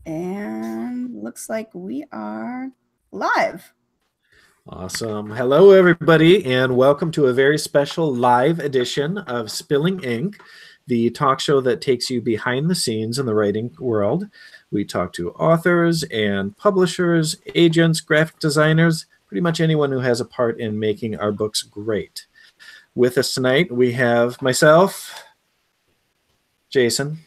And looks like we are live. Awesome. Hello, everybody, and welcome to a very special live edition of Spilling Ink, the talk show that takes you behind the scenes in the writing world. We talk to authors and publishers, agents, graphic designers, pretty much anyone who has a part in making our books great. With us tonight, we have myself, Jason.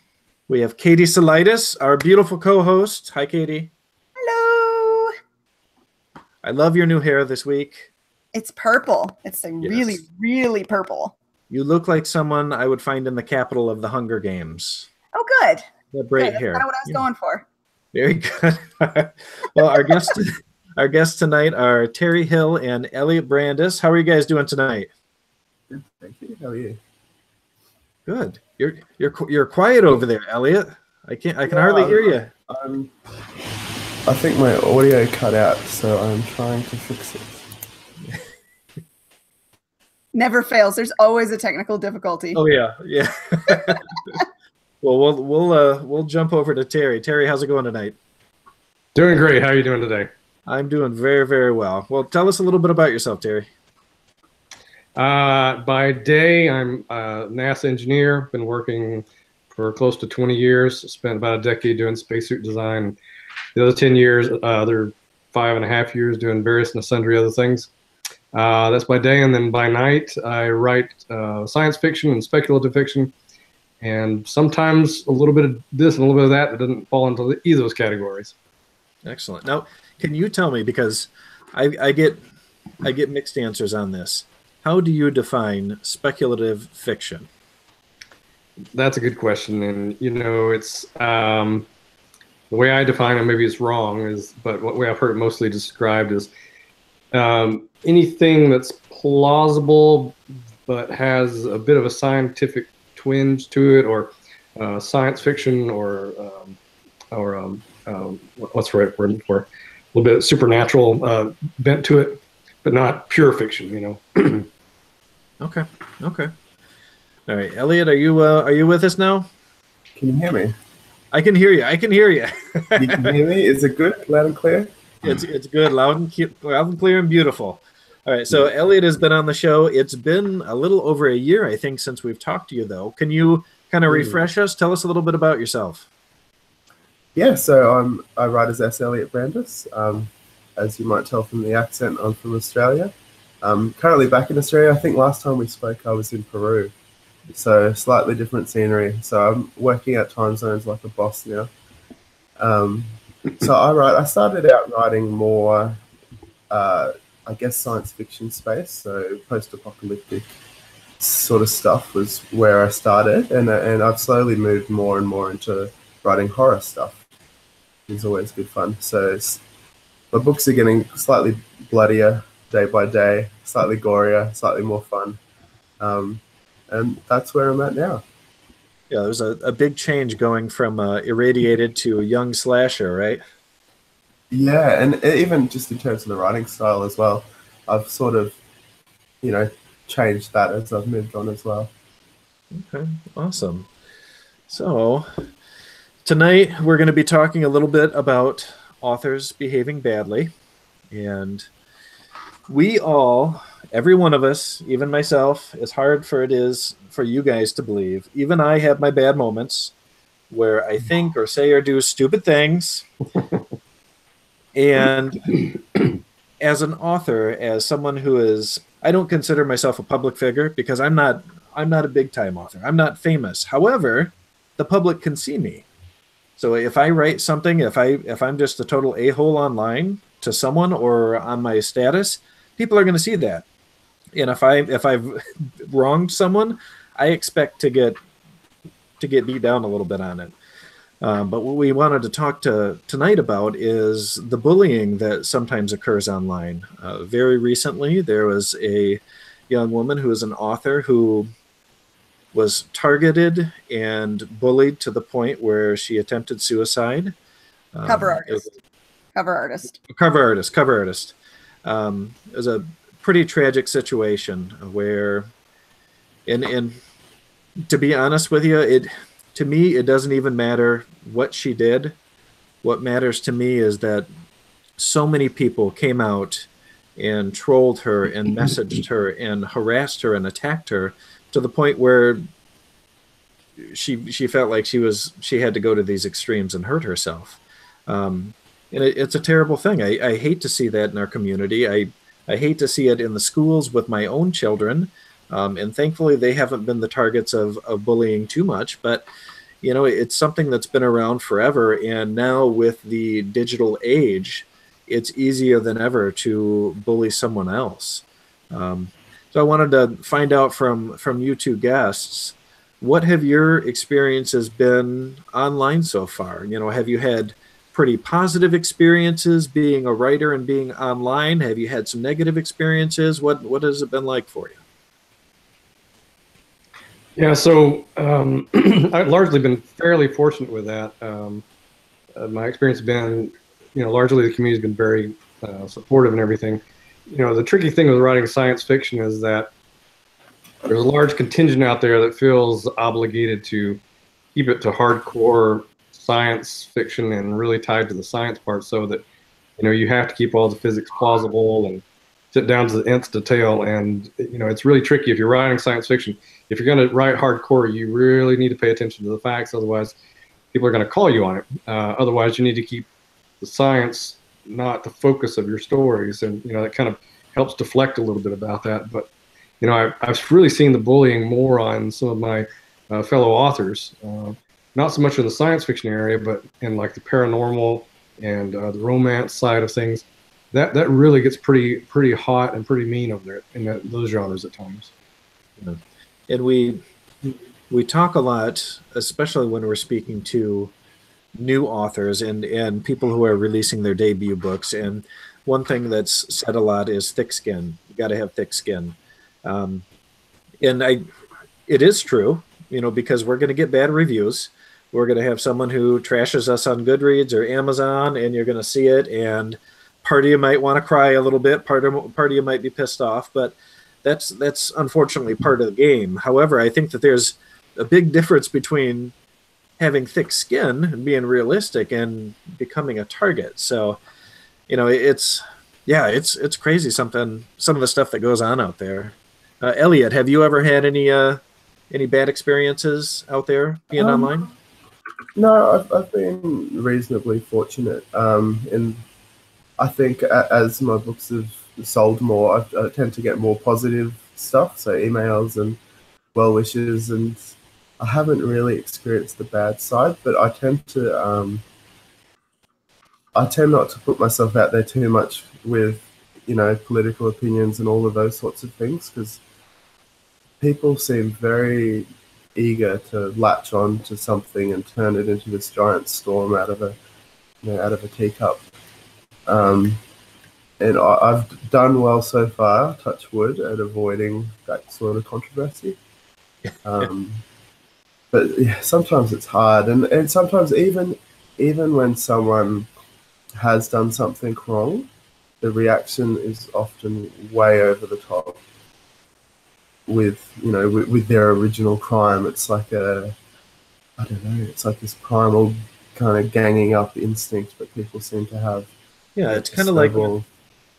We have Katie Solitis, our beautiful co-host. Hi, Katie. Hello. I love your new hair this week. It's purple. It's really, really purple. You look like someone I would find in the capital of the Hunger Games. Oh, good. The bright hair. That's kind of what I was going for. Very good. Well, our guests tonight are Terry Hill and Elliot Brandis. How are you guys doing tonight? Good, thank you. How are you? Good. You're quiet over there, Elliot. I can hardly hear you. I think my audio cut out, so I'm trying to fix it. Never fails. There's always a technical difficulty. Oh yeah. Well, we'll jump over to Terry. Terry, how's it going tonight? Doing great. How are you doing today? I'm doing very, very well. Well, tell us a little bit about yourself, Terry. By day, I'm a NASA engineer. Been working for close to 20 years. Spent about a decade doing spacesuit design. The other 10 years, other 5.5 years doing various and sundry other things. That's by day, and then by night, I write science fiction and speculative fiction, and sometimes a little bit of this and a little bit of that. That doesn't fall into either of those categories. Excellent. Now, can you tell me, because I get mixed answers on this. How do you define speculative fiction? That's a good question, and it's the way I define it. Maybe it's wrong, but the way I've heard it mostly described is anything that's plausible but has a bit of a scientific twinge to it, or science fiction, or what's the right word for? A little bit of supernatural bent to it, but not pure fiction. Okay. All right, Elliot, are you with us now? Can you hear me? I can hear you. You can hear me? Is it good? Loud and clear? It's good, loud and clear and beautiful. All right, so Elliot has been on the show. It's been a little over a year, I think, since we've talked to you, though. Can you kind of refresh us? Tell us a little bit about yourself. Yeah, so I write as S. Elliot Brandis. As you might tell from the accent, I'm from Australia. Currently back in Australia. I think last time we spoke, I was in Peru. So slightly different scenery. So I'm working at time zones like a boss now. So I started out writing more, I guess, science fiction space. So post-apocalyptic sort of stuff was where I started. And I've slowly moved more and more into writing horror stuff. It's always good fun. So my books are getting slightly bloodier day by day, slightly gorier, slightly more fun. And that's where I'm at now. Yeah, there's a big change going from irradiated to a young slasher, right? Yeah, and even just in terms of the writing style as well, I've sort of, changed that as I've moved on as well. Okay, awesome. So tonight we're going to be talking a little bit about authors behaving badly. And every one of us, even myself, as hard for it is for you guys to believe, even I have my bad moments where I think or say or do stupid things. And as an author, as someone who I don't consider myself a public figure because I'm not a big time author. I'm not famous. However, the public can see me. So if I write something, if I'm just a total a-hole online to someone or on my status, people are going to see that. And if I've wronged someone, I expect to get beat down a little bit on it. But what we wanted to talk tonight about is the bullying that sometimes occurs online. Very recently, there was a young woman who is an author who was targeted and bullied to the point where she attempted suicide. Cover artist. It was a pretty tragic situation where, and to be honest with you, to me, it doesn't even matter what she did. What matters to me is that so many people came out and trolled her and messaged her and harassed her and attacked her to the point where she felt like she had to go to these extremes and hurt herself. And it's a terrible thing. I hate to see that in our community. I hate to see it in the schools with my own children. And thankfully, they haven't been the targets of bullying too much. But, you know, it's something that's been around forever. And now with the digital age, it's easier than ever to bully someone else. So I wanted to find out from you two guests, what have your experiences been online so far? You know, have you had pretty positive experiences being a writer and being online? Have you had some negative experiences? What has it been like for you? Yeah, so I've largely been fairly fortunate with that. My experience has been, you know, largely the community's been very supportive and everything. You know, the tricky thing with writing science fiction is that there's a large contingent out there that feels obligated to keep it to hardcore science fiction and really tied to the science part, so that, you know, you have to keep all the physics plausible and sit down to the nth detail. And, you know, it's really tricky if you're writing science fiction. If you're going to write hardcore, you really need to pay attention to the facts. Otherwise, people are going to call you on it. Otherwise, you need to keep the science not the focus of your stories. And, you know, that kind of helps deflect a little bit about that. But, you know, I've really seen the bullying more on some of my fellow authors. Not so much in the science fiction area, but in like the paranormal and the romance side of things. That really gets pretty hot and pretty mean over there in those genres at times. Yeah. And we talk a lot, especially when we're speaking to new authors and people who are releasing their debut books. And one thing that's said a lot is thick skin. You got to have thick skin. And it is true, you know, because we're going to get bad reviews. We're going to have someone who trashes us on Goodreads or Amazon, and you're going to see it. And part of you might want to cry a little bit. Part of you might be pissed off, but that's unfortunately part of the game. However, I think that there's a big difference between having thick skin and being realistic and becoming a target. So, you know, it's crazy some of the stuff that goes on out there. Elliot, have you ever had any bad experiences out there being online? No, I've been reasonably fortunate. And I think as my books have sold more, I tend to get more positive stuff, so emails and well wishes, and I haven't really experienced the bad side. But I tend not to put myself out there too much with, you know, political opinions and all of those sorts of things, because people seem very eager to latch on to something and turn it into this giant storm out of a teacup. And I've done well so far, touch wood, at avoiding that sort of controversy. But yeah, sometimes it's hard, and sometimes even when someone has done something wrong, the reaction is often way over the top with their original crime. It's like it's like this primal kind of ganging up instinct that people seem to have. Yeah, it's kind of like,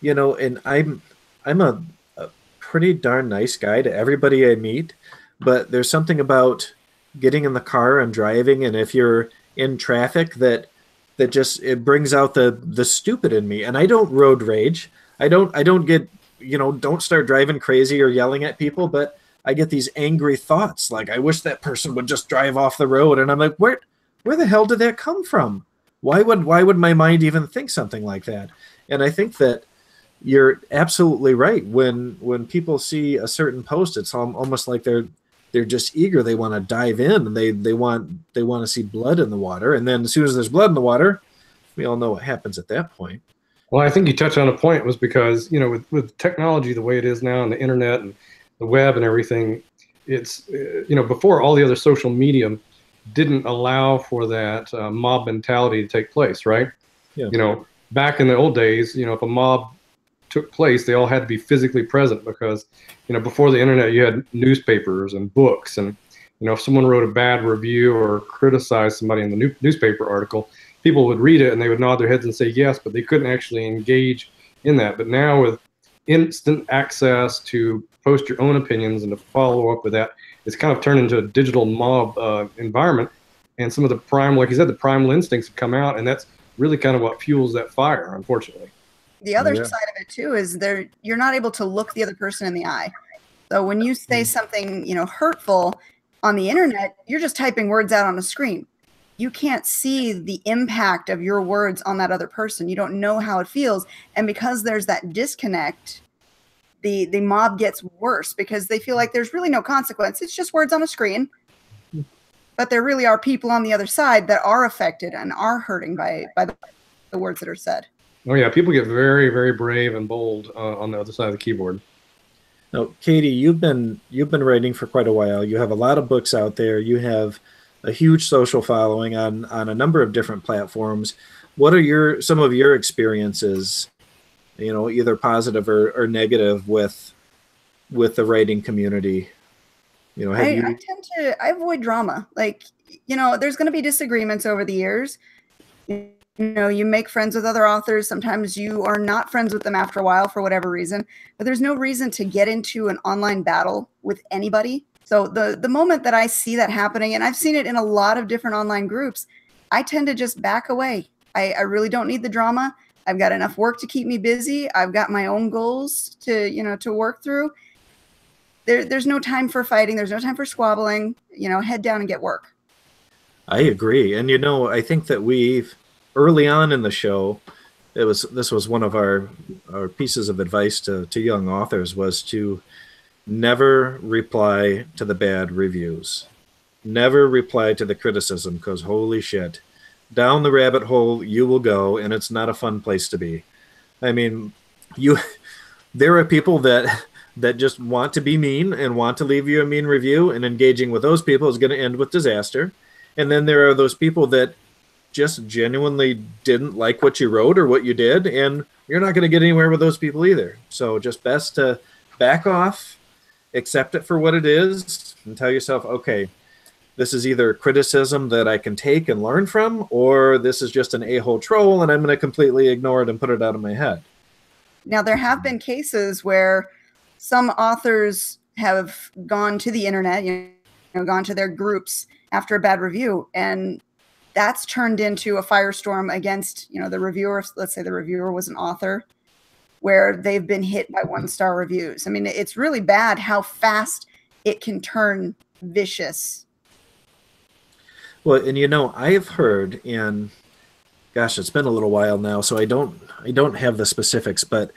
you know, and I'm a pretty darn nice guy to everybody I meet, but there's something about getting in the car and driving, and if you're in traffic, that just, it brings out the stupid in me. And I don't road rage. I don't get, you know, don't start driving crazy or yelling at people, but I get these angry thoughts like, I wish that person would just drive off the road. And I'm like, where the hell did that come from? Why would my mind even think something like that? And I think that you're absolutely right. When people see a certain post, it's almost like they're just eager. They want to dive in, and they want to see blood in the water. And then as soon as there's blood in the water, we all know what happens at that point. Well, I think you touched on a point, was because, you know, with technology the way it is now, and the internet and the web and everything, it's, you know, before, all the other social media didn't allow for that mob mentality to take place, right? Yeah. You know, back in the old days, you know, if a mob took place, they all had to be physically present, because, you know, before the internet, you had newspapers and books, and If someone wrote a bad review or criticized somebody in the newspaper article, people would read it and they would nod their heads and say yes, but they couldn't actually engage in that. But now with instant access to post your own opinions and to follow up with that, it's kind of turned into a digital mob environment. And some of the like you said, the primal instincts have come out, and that's really kind of what fuels that fire, unfortunately. The other side of it too is you're not able to look the other person in the eye. So when you say something, hurtful on the internet, you're just typing words out on a screen. You can't see the impact of your words on that other person. You don't know how it feels. And because there's that disconnect, the mob gets worse because they feel like there's really no consequence. It's just words on a screen. But there really are people on the other side that are affected and are hurting by the words that are said. Oh yeah, people get very, very brave and bold on the other side of the keyboard. Now, Katie, you've been writing for quite a while. You have a lot of books out there. You have a huge social following on a number of different platforms. What are some of your experiences, either positive or negative with the writing community? I avoid drama. There's going to be disagreements over the years. You make friends with other authors. Sometimes you are not friends with them after a while for whatever reason, but there's no reason to get into an online battle with anybody. So the moment that I see that happening, and I've seen it in a lot of different online groups, I tend to just back away. I really don't need the drama. I've got enough work to keep me busy. I've got my own goals to work through. There's no time for fighting. There's no time for squabbling. Head down and get work. I agree. And, I think that early on in the show, this was one of our pieces of advice to young authors, was to never reply to the bad reviews. Never reply to the criticism, because holy shit, down the rabbit hole you will go, and it's not a fun place to be. I mean, there are people that just want to be mean and want to leave you a mean review, and engaging with those people is going to end with disaster. And then there are those people that just genuinely didn't like what you wrote or what you did, and you're not going to get anywhere with those people either. So just best to back off, accept it for what it is, and tell yourself, okay, this is either criticism that I can take and learn from, or this is just an a-hole troll and I'm going to completely ignore it and put it out of my head. Now, there have been cases where some authors have gone to the internet, gone to their groups after a bad review, and that's turned into a firestorm against, the reviewer. Let's say the reviewer was an author, where they've been hit by 1-star reviews. I mean, it's really bad how fast it can turn vicious. Well, and I have heard, and gosh, it's been a little while now, so I don't have the specifics, but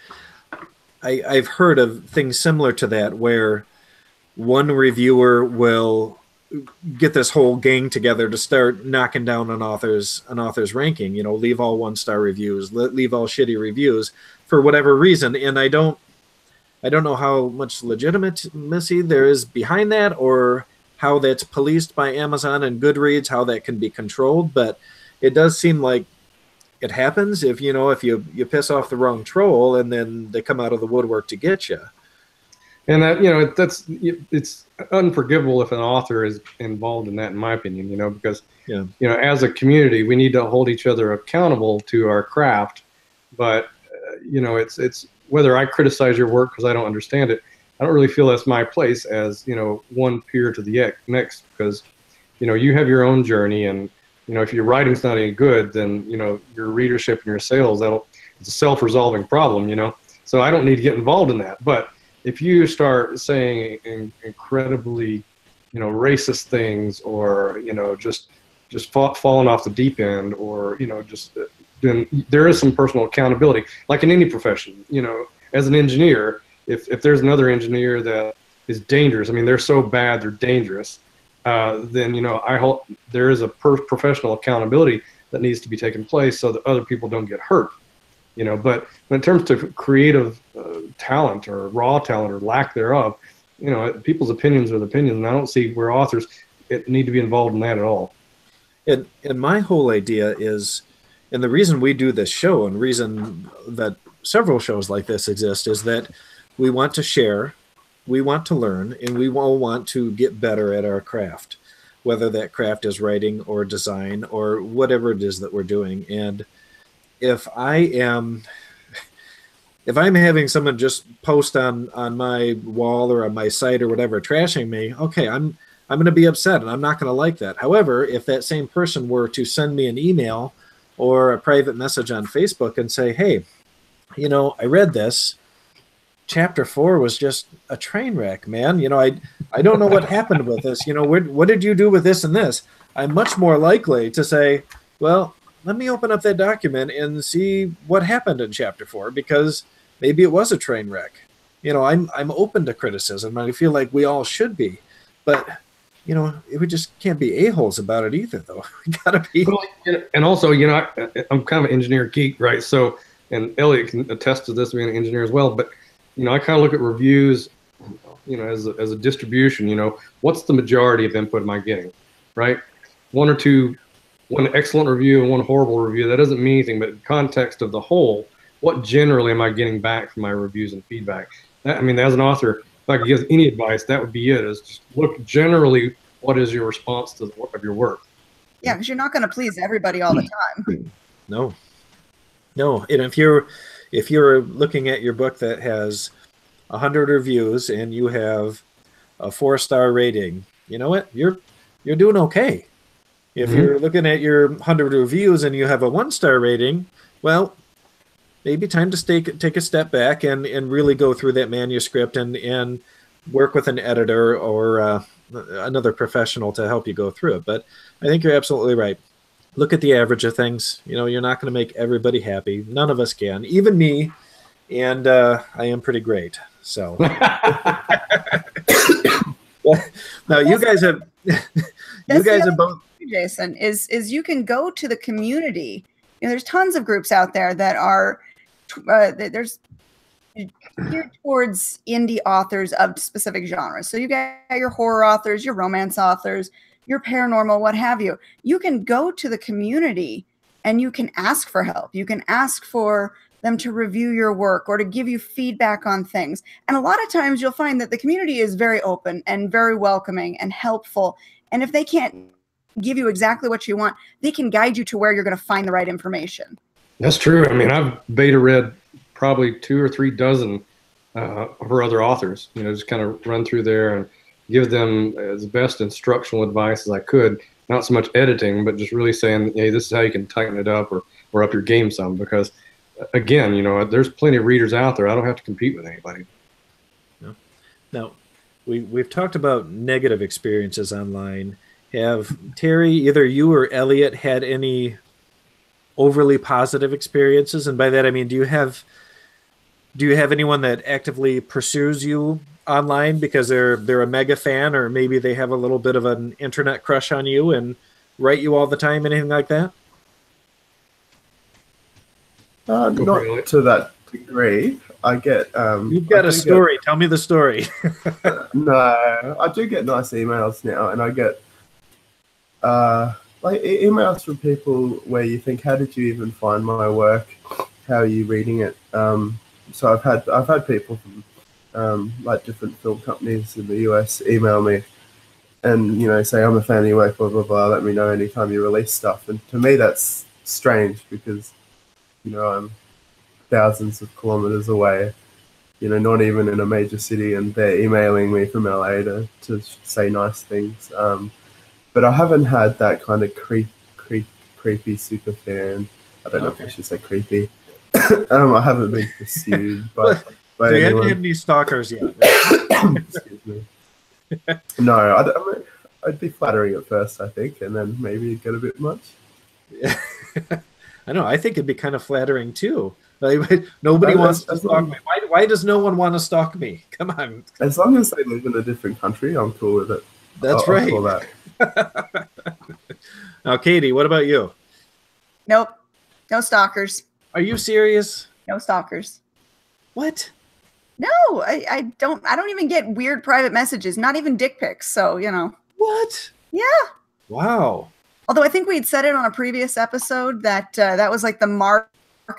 I've heard of things similar to that, where one reviewer will get this whole gang together to start knocking down an author's ranking. Leave all 1-star reviews, leave all shitty reviews for whatever reason. And I don't know how much legitimacy there is behind that, or how that's policed by Amazon and Goodreads, how that can be controlled. But it does seem like it happens if you piss off the wrong troll, and then they come out of the woodwork to get you. And that, it's unforgivable if an author is involved in that, in my opinion, because, as a community, we need to hold each other accountable to our craft. But, it's whether I criticize your work because I don't understand it, I don't really feel that's my place as, one peer to the next, because, you have your own journey, and, if your writing's not any good, then, your readership and your sales, it's a self-resolving problem, so I don't need to get involved in that. But if you start saying incredibly, racist things, or, just falling off the deep end, or, then there is some personal accountability, like in any profession. As an engineer, if there's another engineer that is dangerous, I mean, they're so bad, they're dangerous, then, I hope there is a professional accountability that needs to be taken place so that other people don't get hurt. But in terms of creative talent, or raw talent, or lack thereof, people's opinions are the opinions, and I don't see where authors need to be involved in that at all. And my whole idea is, and the reason we do this show, and reason that several shows like this exist, is that we want to share we want to learn, and we all want to get better at our craft, whether that craft is writing or design or whatever it is that we're doing. And if I'm having someone just post on my wall or on my site or whatever, trashing me, okay, I'm going to be upset and I'm not going to like that. However, if that same person were to send me an email or a private message on Facebook and say, hey, you know, I read this. Chapter 4 was just a train wreck, man. You know, I don't know what happened with this. You know, what did you do with this and this? I'm much more likely to say, well, let me open up that document and see what happened in Chapter 4, because maybe it was a train wreck. You know, I'm open to criticism, and I feel like we all should be. But, you know, we just can't be a-holes about it either, though. We gotta be. Well, and also, you know, I'm kind of an engineer geek, right? So, and Elliot can attest to this, being an engineer as well. But you know, I kind of look at reviews, you know, as a distribution. You know, what's the majority of input am I getting, right? One excellent review and one horrible review, that doesn't mean anything. But in context of the whole, what generally am I getting back from my reviews and feedback? I mean, as an author, if I could give any advice, that would be it. Is just look generally, what is your response to your work? Yeah, because you're not going to please everybody all the time. No. And if you're looking at your book that has 100 reviews and you have a 4-star rating, you know what? You're doing okay. If you're looking at your 100 reviews and you have a 1-star rating, well, maybe time to take a step back and really go through that manuscript and work with an editor or another professional to help you go through it. But I think you're absolutely right. Look at the average of things. You know, you're not going to make everybody happy. None of us can, even me. And I am pretty great. So now you guys have both. Jason, is you can go to the community. You know, there's tons of groups out there that are there's geared towards indie authors of specific genres. So you got your horror authors, your romance authors, your paranormal, what have you. You can go to the community and you can ask for help. You can ask for them to review your work or to give you feedback on things. And a lot of times you'll find that the community is very open and very welcoming and helpful. And if they can't give you exactly what you want, they can guide you to where you're going to find the right information. That's true. I mean, I've beta read probably 2 or 3 dozen of her other authors, you know, just kind of run through there and give them as best instructional advice as I could. Not so much editing, but just really saying, hey, this is how you can tighten it up or up your game some. Because, again, you know, there's plenty of readers out there. I don't have to compete with anybody. No. Now, we've talked about negative experiences online. Have, Terry, either you or Elliot had any overly positive experiences? And by that, I mean, do you have anyone that actively pursues you online because they're a mega fan, or maybe they have a little bit of an internet crush on you and write you all the time, anything like that? Not to that degree. I get you've got a story. Tell me the story. No, I do get nice emails now, and I get like emails from people where you think, how did you even find my work? How are you reading it? So I've had people from like different film companies in the US email me and, you know, say, I'm a fan of your work, blah, blah, blah. Let me know anytime you release stuff. And to me, that's strange because, you know, I'm thousands of kilometers away, you know, not even in a major city, and they're emailing me from LA to say nice things. But I haven't had that kind of creepy super fan. I don't know if I should say creepy. I haven't been pursued by so you haven't had any stalkers yet, right? Excuse me. No, I'd be flattering at first, I think, and then maybe get a bit much. Yeah. I know. I think it'd be kind of flattering too. Like, nobody wants to stalk me. Why does no one want to stalk me? Come on. As long as they live in a different country, I'm cool with it. That's right. I'll call that. Now, Katie, what about you? Nope. No stalkers. Are you serious? No stalkers. What? No, I don't even get weird private messages, not even dick pics. So, you know. What? Yeah. Wow. Although I think we'd said it on a previous episode that that was like the mark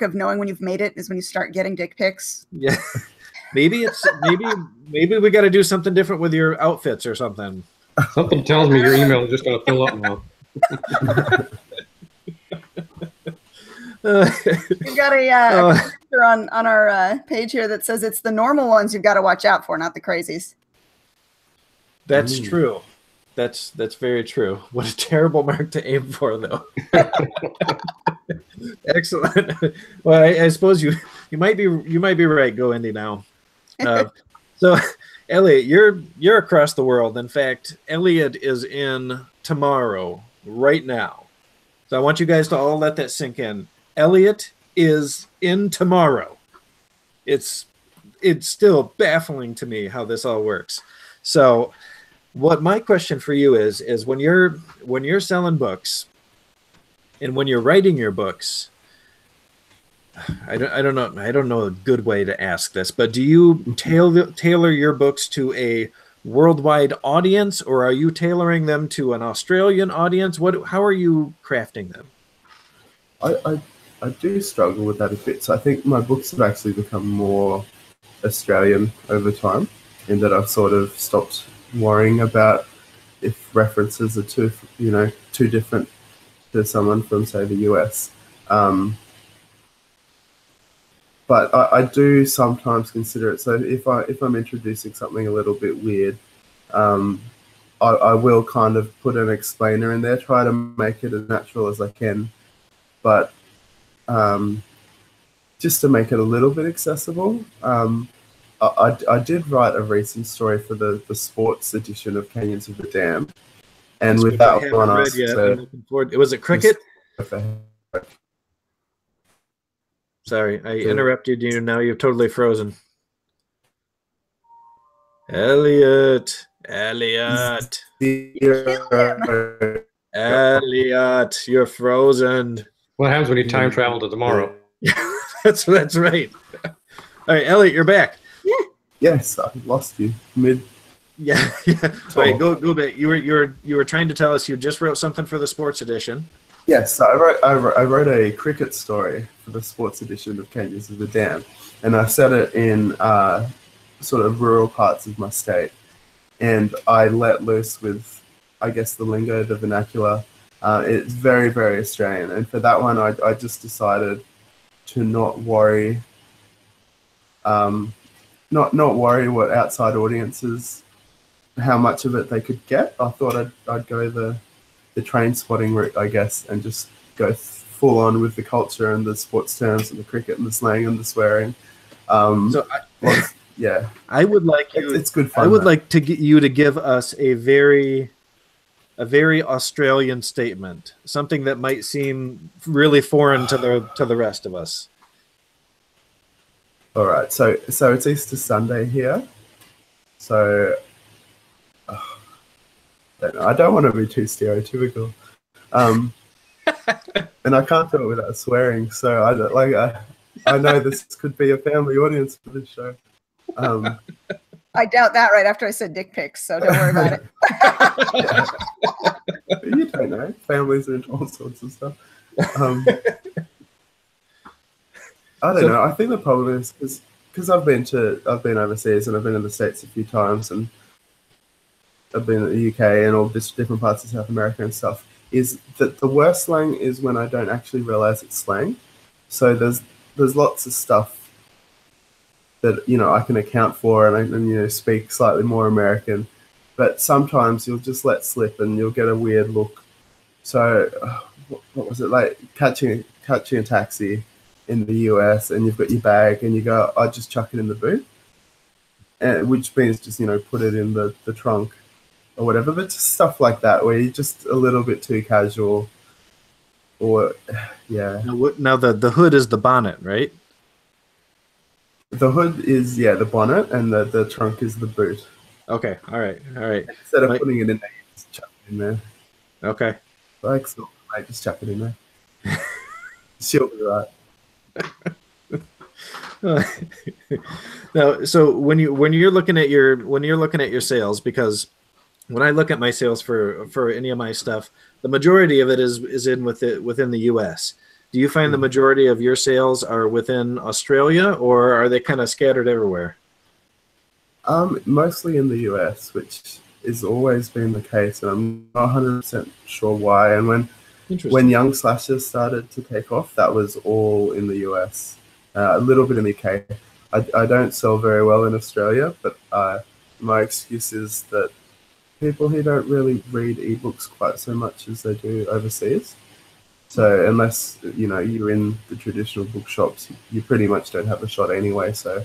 of knowing when you've made it is when you start getting dick pics. Yeah. maybe we got to do something different with your outfits or something. Something tells me your email is just going to fill up now. We've got a picture on our page here that says it's the normal ones you've got to watch out for, not the crazies. That's true. That's very true. What a terrible mark to aim for, though. Excellent. Well, I suppose you might be right. Go Indy now. So, Elliot, you're across the world. In fact, Elliot is in tomorrow right now. So I want you guys to all let that sink in. Elliot is in tomorrow. It's still baffling to me how this all works. So, what my question for you is when you're selling books and when you're writing your books, I don't know a good way to ask this, but do you tailor your books to a worldwide audience, or are you tailoring them to an Australian audience? How are you crafting them? I do struggle with that a bit. So I think my books have actually become more Australian over time, in that I've sort of stopped worrying about if references are too different to someone from, say, the US. But I do sometimes consider it. So if I'm introducing something a little bit weird, I will kind of put an explainer in there, try to make it as natural as I can, but just to make it a little bit accessible. I did write a recent story for the sports edition of Canyons of the Dam, and with that one, I'm looking forward. Was it cricket? Sorry, I interrupted you. Now you're totally frozen. Elliot, Elliot, you're frozen. What happens when you time travel to tomorrow? That's right. All right, Elliot, you're back. Yeah. Yes, I lost you mid. Yeah. All right, go back. You were trying to tell us you just wrote something for the sports edition. Yes, I wrote a cricket story for the sports edition of Canyons of the Dam, and I set it in sort of rural parts of my state, and I let loose with, I guess, the lingo, the vernacular. It's very, very Australian, and for that one, I just decided to not worry, not worry what outside audiences, how much of it they could get. I thought I'd go the train spotting route, I guess, and just go full on with the culture and the sports terms and the cricket and the slang and the swearing. Yeah, I would like you. It's good fun. I would like to get you to give us a very Australian statement, something that might seem really foreign to the rest of us. All right, so it's Easter Sunday here, so. I don't want to be too stereotypical, and I can't do it without swearing. So I know this could be a family audience for this show. I doubt that right after I said dick pics, so don't worry about it. You don't know. Families are into all sorts of stuff. I don't know. I think the problem is because I've been overseas and I've been in the States a few times, and I've been in the UK and all different parts of South America and stuff, is that the worst slang is when I don't actually realize it's slang. So there's lots of stuff that, I can account for and speak slightly more American, but sometimes you'll just let slip and you'll get a weird look. So what was it, like catching a taxi in the US and you've got your bag and you go, I just chuck it in the boot, which means just put it in the trunk or whatever, but just stuff like that where you're just a little bit too casual, or yeah. Now the hood is the bonnet, right? The hood is the bonnet, and the trunk is the boot. Okay, all right. Instead of putting it in there, you just chuck it in there. Okay. Like so, mate, just chuck it in there. She'll be right. Now, so when you're looking at your sales, because when I look at my sales for any of my stuff, the majority of it is within the US. Do you find the majority of your sales are within Australia, or are they kind of scattered everywhere? Mostly in the US, which has always been the case, and I'm not 100% sure why. And when young slashers started to take off, that was all in the US, a little bit in the UK. I don't sell very well in Australia, but my excuse is that people here don't really read ebooks quite so much as they do overseas. So unless you're in the traditional bookshops, you pretty much don't have a shot anyway. So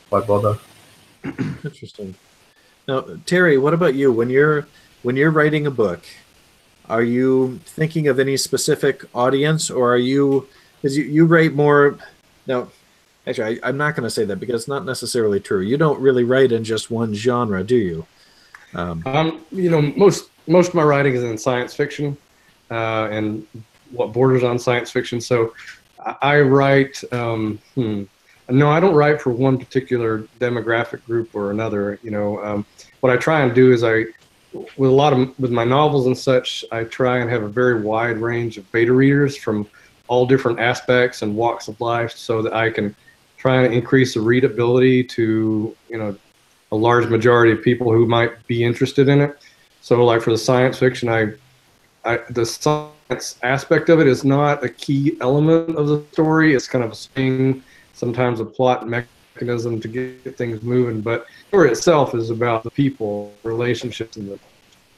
why bother? Interesting. Now, Terry, what about you? When you're writing a book, are you thinking of any specific audience, or are you, because you write more? Now, actually, I'm not going to say that because it's not necessarily true. You don't really write in just one genre, do you? Most of my writing is in science fiction, and what borders on science fiction. So I write. No, I don't write for one particular demographic group or another. What I try and do is with my novels and such, I try and have a very wide range of beta readers from all different aspects and walks of life, so that I can try and increase the readability to a large majority of people who might be interested in it. So, like for the science fiction, the science aspect of it is not a key element of the story. It's kind of a swing, sometimes a plot mechanism to get things moving, but the story itself is about the people, relationships, and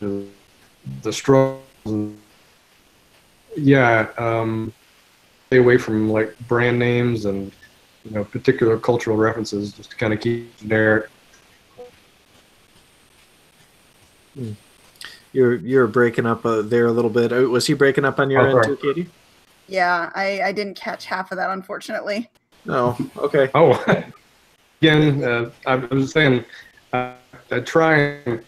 the struggles. Stay away from like brand names and particular cultural references, just to kind of keep it generic. You're breaking up there a little bit. Was he breaking up on your end too, Katie? Yeah, I didn't catch half of that, unfortunately. Oh, okay. Oh, again, I was saying, I try and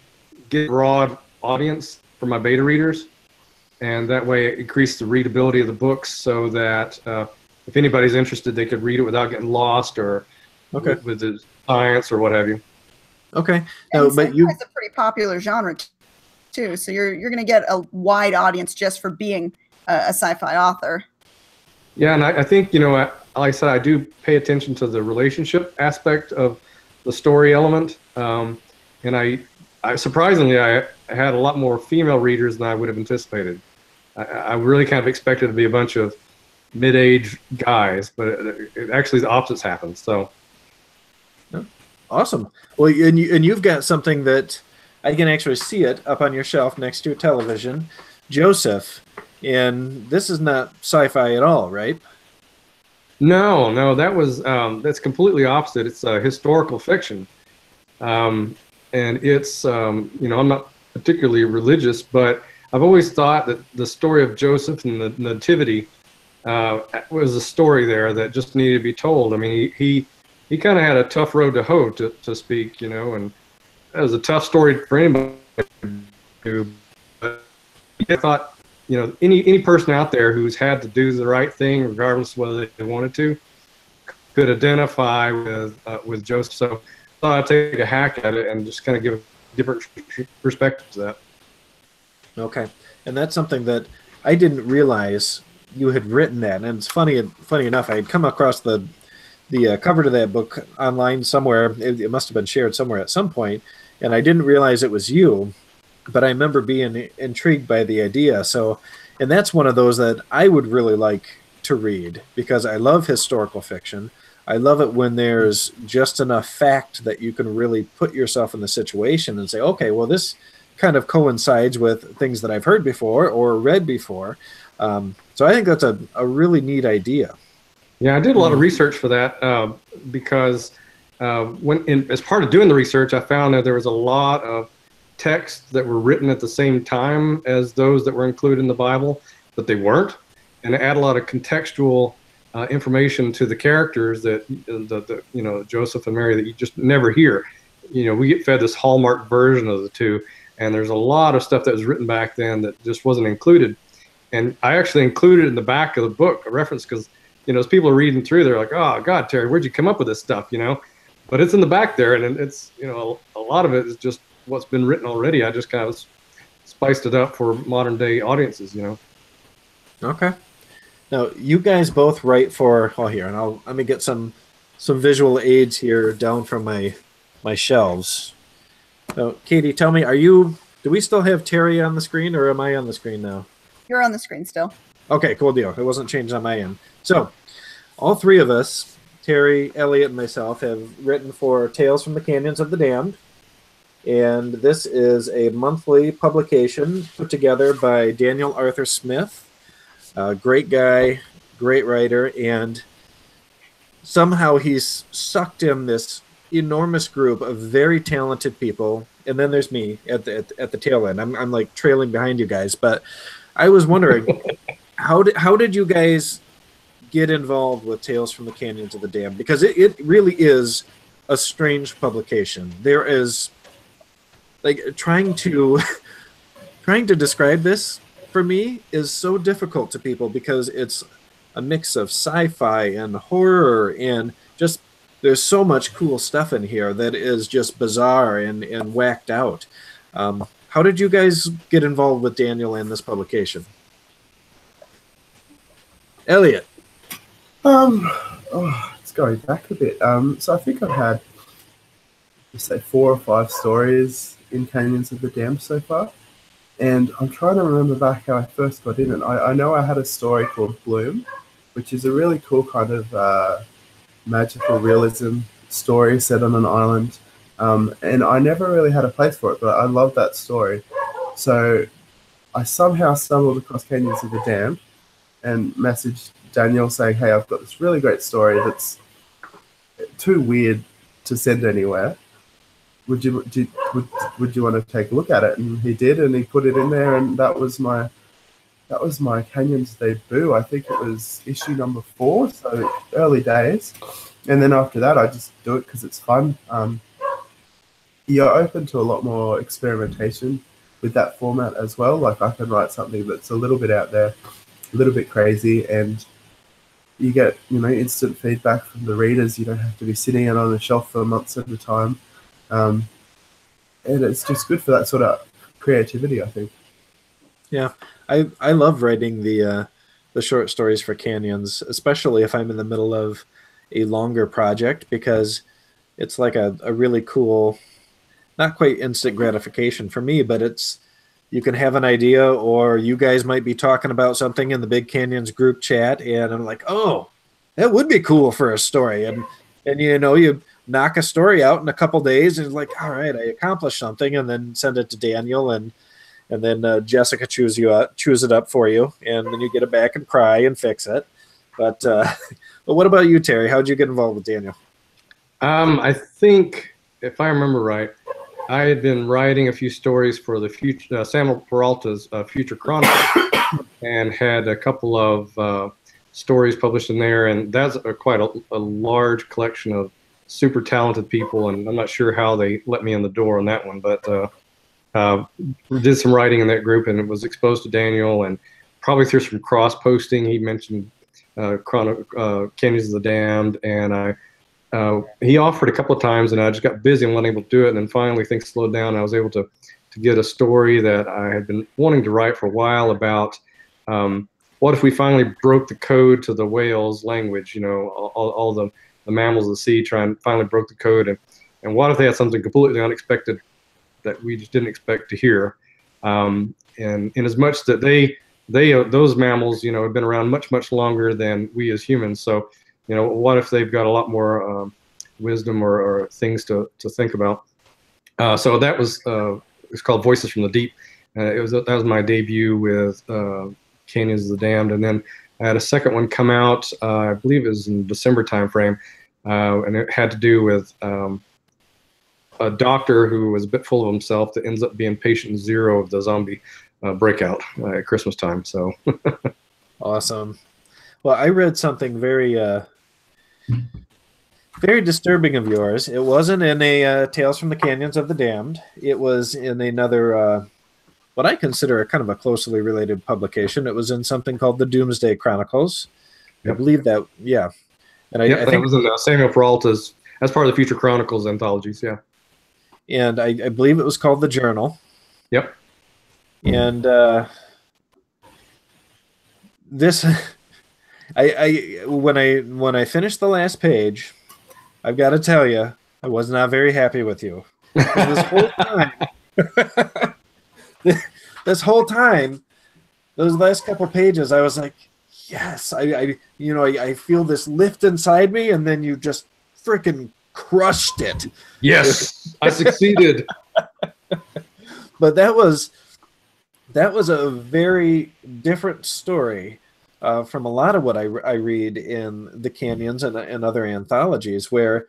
get a broad audience for my beta readers, and that way it increases the readability of the books, so that if anybody's interested, they could read it without getting lost or with the science or what have you. Okay. No, but it's a pretty popular genre too, so you're going to get a wide audience just for being a sci-fi author. Yeah, and I think, like I said, I do pay attention to the relationship aspect of the story element. And I surprisingly, I had a lot more female readers than I would have anticipated. I really kind of expected it to be a bunch of mid-age guys, but it actually the opposites happened. So, awesome. Well, and you've got something that I can actually see it up on your shelf next to your television, Joseph. And this is not sci-fi at all, right? No, that's completely opposite. It's historical fiction, and it's I'm not particularly religious, but I've always thought that the story of Joseph and the Nativity was a story there that just needed to be told. I mean, he kind of had a tough road to hoe, to speak, and it was a tough story for anybody to do. But I thought, any person out there who's had to do the right thing, regardless of whether they wanted to, could identify with Joseph. So I thought I'd take a hack at it and just kind of give a different perspective to that. Okay, and that's something that I didn't realize you had written that. And it's funny enough, I had come across the cover to that book online somewhere. It must have been shared somewhere at some point, and I didn't realize it was you. But I remember being intrigued by the idea. So, and that's one of those that I would really like to read, because I love historical fiction. I love it when there's just enough fact that you can really put yourself in the situation and say, okay, well, this kind of coincides with things that I've heard before or read before. So I think that's a really neat idea. Yeah, I did a lot of research for that because as part of doing the research, I found that there was a lot of texts that were written at the same time as those that were included in the Bible, but they weren't, and add a lot of contextual information to the characters that Joseph and Mary that you just never hear. We get fed this Hallmark version of the two, and there's a lot of stuff that was written back then that just wasn't included. And I actually included in the back of the book a reference, because as people are reading through, they're like, "Oh God, Terry, where'd you come up with this stuff?" But it's in the back there, and it's a lot of it is just what's been written already. I just kind of spiced it up for modern day audiences, Okay. Now you guys both write for, here, and let me get some visual aids here down from my my shelves. So, Katie, tell me, do we still have Terry on the screen, or am I on the screen now? You're on the screen still. Okay, cool deal. It wasn't changed on my end. So, all three of us, Terry, Elliot, and myself, have written for Tales from the Canyons of the Damned. And this is a monthly publication put together by Daniel Arthur Smith. Great guy, great writer, and somehow he's sucked in this enormous group of very talented people. And then there's me at the tail end. I'm like trailing behind you guys. But I was wondering, how did you guys get involved with Tales from the Canyons of the Damned? Because it really is a strange publication. There is, like, trying to describe this for me is so difficult to people, because it's a mix of sci-fi and horror, and just there's so much cool stuff in here that is just bizarre and whacked out. How did you guys get involved with Daniel and this publication? Elliot. It's going back a bit. So I think I've had, let's say, 4 or 5 stories in Canyons of the Damned so far. And I'm trying to remember back how I first got in it. I know I had a story called Bloom, which is a really cool kind of magical realism story set on an island. And I never really had a place for it, but I love that story. So I somehow stumbled across Canyons of the Damned and messaged Daniel saying, hey, I've got this really great story that's too weird to send anywhere. Would you want to take a look at it? And he did, and he put it in there, and that was my Canyons debut. I think it was issue number 4, so early days. And then after that, I just do it because it's fun. You're open to a lot more experimentation with that format as well. Like, I can write something that's a little bit out there, a little bit crazy, and you get, instant feedback from the readers. You don't have to be sitting it on a shelf for months at a time. And it's just good for that sort of creativity, I think. Yeah, I love writing the short stories for Canyons, especially if I'm in the middle of a longer project, because it's like a really cool, not quite instant gratification for me, but you can have an idea, or you guys might be talking about something in the Big Canyons group chat, and I'm like, oh, that would be cool for a story. And you knock a story out in a couple days, and it's like, all right, I accomplished something, and then send it to Daniel, and then Jessica chews it up for you, and then you get it back and cry and fix it. But what about you, Terry? How'd you get involved with Daniel? I think, if I remember right, I had been writing a few stories for the future Samuel Peralta's Future Chronicles, and had a couple of stories published in there, and that's quite a large collection of super talented people, and I'm not sure how they let me in the door on that one, but we did some writing in that group, and it was exposed to Daniel, and probably through some cross-posting. He mentioned Canyons of the Damned, and he offered a couple of times, and I just got busy and wasn't able to do it, and then finally things slowed down, and I was able to get a story that I had been wanting to write for a while about what if we finally broke the code to the whales' language, all the mammals of the sea finally broke the code, and what if they had something completely unexpected that we just didn't expect to hear, and in as much that those mammals have been around much longer than we as humans, so what if they've got a lot more wisdom or things to think about. So that was it's called Voices from the Deep. That was my debut with Canyons of the Damned, and then I had a second one come out, I believe it was in December timeframe, and it had to do with a doctor who was a bit full of himself that ends up being patient 0 of the zombie breakout at Christmas time. So awesome. Well, I read something very disturbing of yours. It wasn't in a Tales from the Canyons of the Damned. It was in another what I consider a kind of a closely related publication. It was in something called the Doomsday Chronicles. Yep. I believe that, yeah. And I think that was in Samuel Peralta's, as part of the Future Chronicles anthologies, yeah. And I believe it was called The Journal. Yep. And this, when I finished the last page, I've got to tell you, I was not very happy with you. This whole time, this whole time, those last couple pages, I was like, yes, I feel this lift inside me, and then you just freaking crushed it. Yes, I succeeded. But that was a very different story from a lot of what I read in the Canyons and other anthologies, where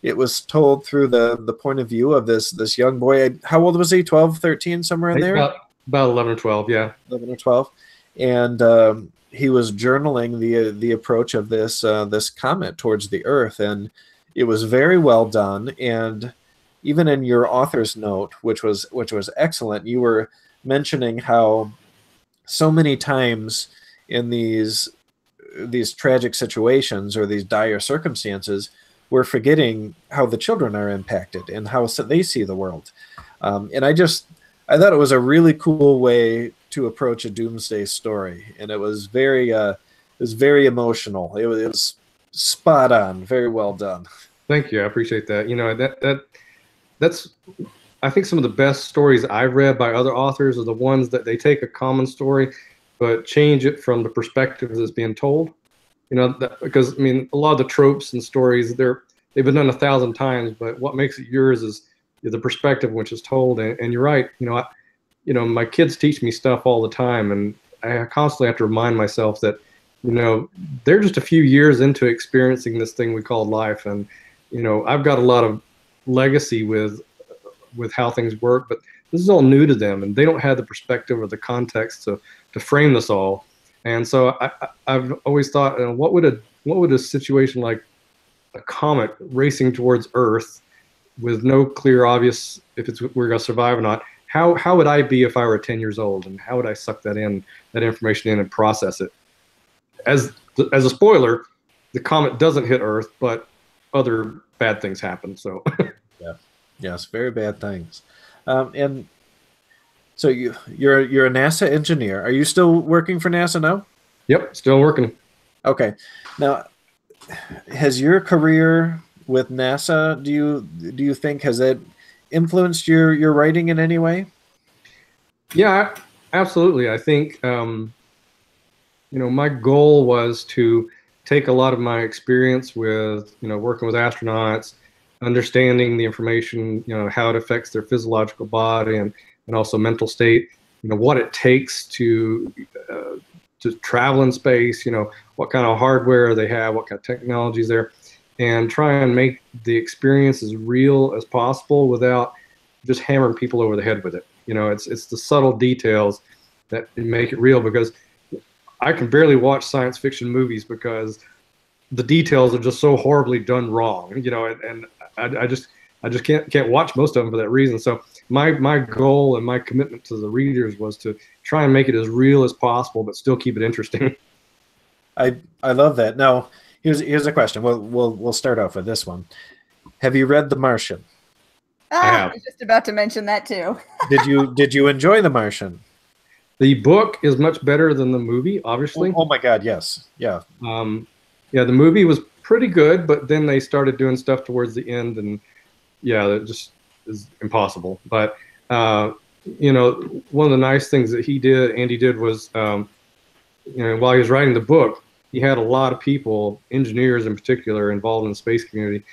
it was told through the point of view of this young boy. How old was he? 12, 13, somewhere in there? About 11 or 12, yeah. 11 or 12. And he was journaling the approach of this comet towards the Earth, and it was very well done. And even in your author's note, which was excellent, you were mentioning how so many times in these tragic situations or these dire circumstances, we're forgetting how the children are impacted and how they see the world. And I thought it was a really cool way to approach a doomsday story, and it was very emotional. It was spot on, very well done. Thank you, I appreciate that. That's I think some of the best stories I've read by other authors are the ones that they take a common story but change it from the perspective that's being told. Because a lot of the tropes and stories, they've been done 1,000 times, but what makes it yours is the perspective in which it's told. And you're right. My kids teach me stuff all the time, and I constantly have to remind myself that they're just a few years into experiencing this thing we call life, and I've got a lot of legacy with how things work, but this is all new to them, and they don't have the perspective or the context to frame this all. And so I've always thought, what would a situation like a comet racing towards Earth with no clear, obvious if we're going to survive or not, how would I be if I were 10 years old, and how would I suck that information in and process it? As a spoiler, the comet doesn't hit Earth, but other bad things happen. So yeah, yes, very bad things. And so you're a NASA engineer. Are you still working for NASA now? Yep, still working. Okay. Now, has your career with NASA, do you think, has it influenced your writing in any way? Yeah, absolutely. I think my goal was to take a lot of my experience with working with astronauts, understanding the information, how it affects their physiological body and also mental state, what it takes to travel in space, what kind of hardware they have, what kind of technologies there, and try and make the experience as real as possible without just hammering people over the head with it. It's the subtle details that make it real, because I can barely watch science fiction movies because the details are just so horribly done wrong, and I just can't watch most of them for that reason. So my goal and my commitment to the readers was to try and make it as real as possible, but still keep it interesting. I love that. Now, here's a question. We'll start off with this one. Have you read The Martian? I was just about to mention that too. Did you enjoy The Martian? The book is much better than the movie, obviously. Oh my God, yes, yeah. The movie was pretty good, but then they started doing stuff towards the end, and it just is impossible. But one of the nice things that Andy did was, while he was writing the book, he had a lot of people, engineers in particular, involved in the space community,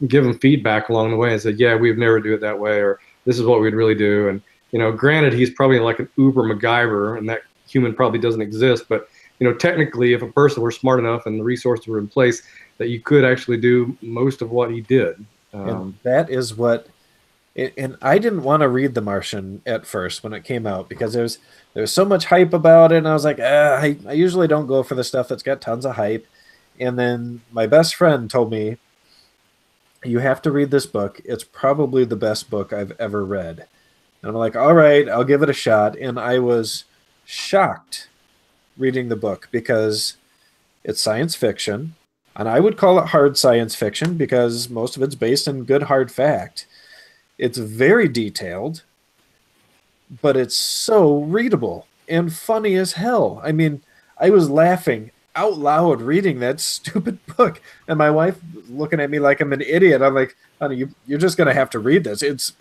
give him feedback along the way and said, yeah, we'd never do it that way, or this is what we'd really do. And granted, he's probably like an uber MacGyver, and that human probably doesn't exist, but technically, if a person were smart enough and the resources were in place, that you could actually do most of what he did. And that is what. And I didn't want to read The Martian at first when it came out, because there's so much hype about it, and I was like, I usually don't go for the stuff that's got tons of hype. And then my best friend told me, you have to read this book. It's probably the best book I've ever read. And I'm like, all right, I'll give it a shot. And I was shocked reading the book, because it's science fiction, and I would call it hard science fiction because most of it's based in good hard fact. It's very detailed, but it's so readable and funny as hell. I mean, I was laughing out loud reading that stupid book, and my wife looking at me like I'm an idiot. I'm like, honey, you're just going to have to read this. It's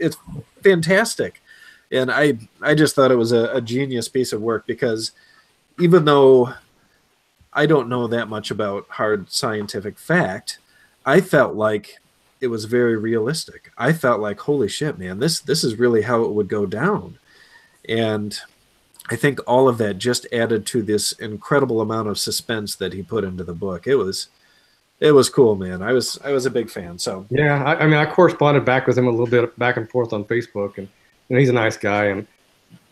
fantastic. And I just thought it was a genius piece of work, because even though I don't know that much about hard scientific fact, I felt like it was very realistic. I felt like, holy shit, man, this is really how it would go down. And I think all of that just added to this incredible amount of suspense that he put into the book. It was cool, man. I was a big fan. So yeah, I mean, I corresponded back with him a little bit back and forth on Facebook, and he's a nice guy. And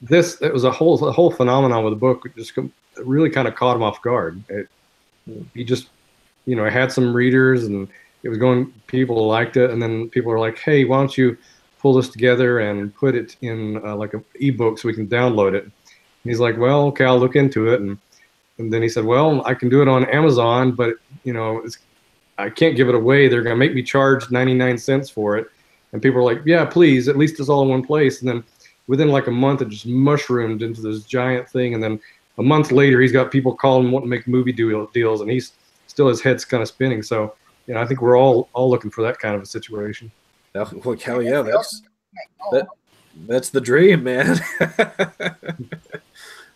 it was a whole phenomenon with the book. It just really kind of caught him off guard. He just, had some readers, and it was going. People liked it, and then people were like, "Hey, why don't you pull this together and put it in like an ebook so we can download it?" And he's like, "Well, okay, I'll look into it." And then he said, "Well, I can do it on Amazon, but I can't give it away. They're going to make me charge 99 cents for it." And people are like, "Yeah, please, at least it's all in one place." And then within like a month, it just mushroomed into this giant thing. And then a month later, he's got people calling, wanting to make movie deals, and his head's kind of spinning. So, I think we're all looking for that kind of a situation. Well, hell yeah, that's the dream, man.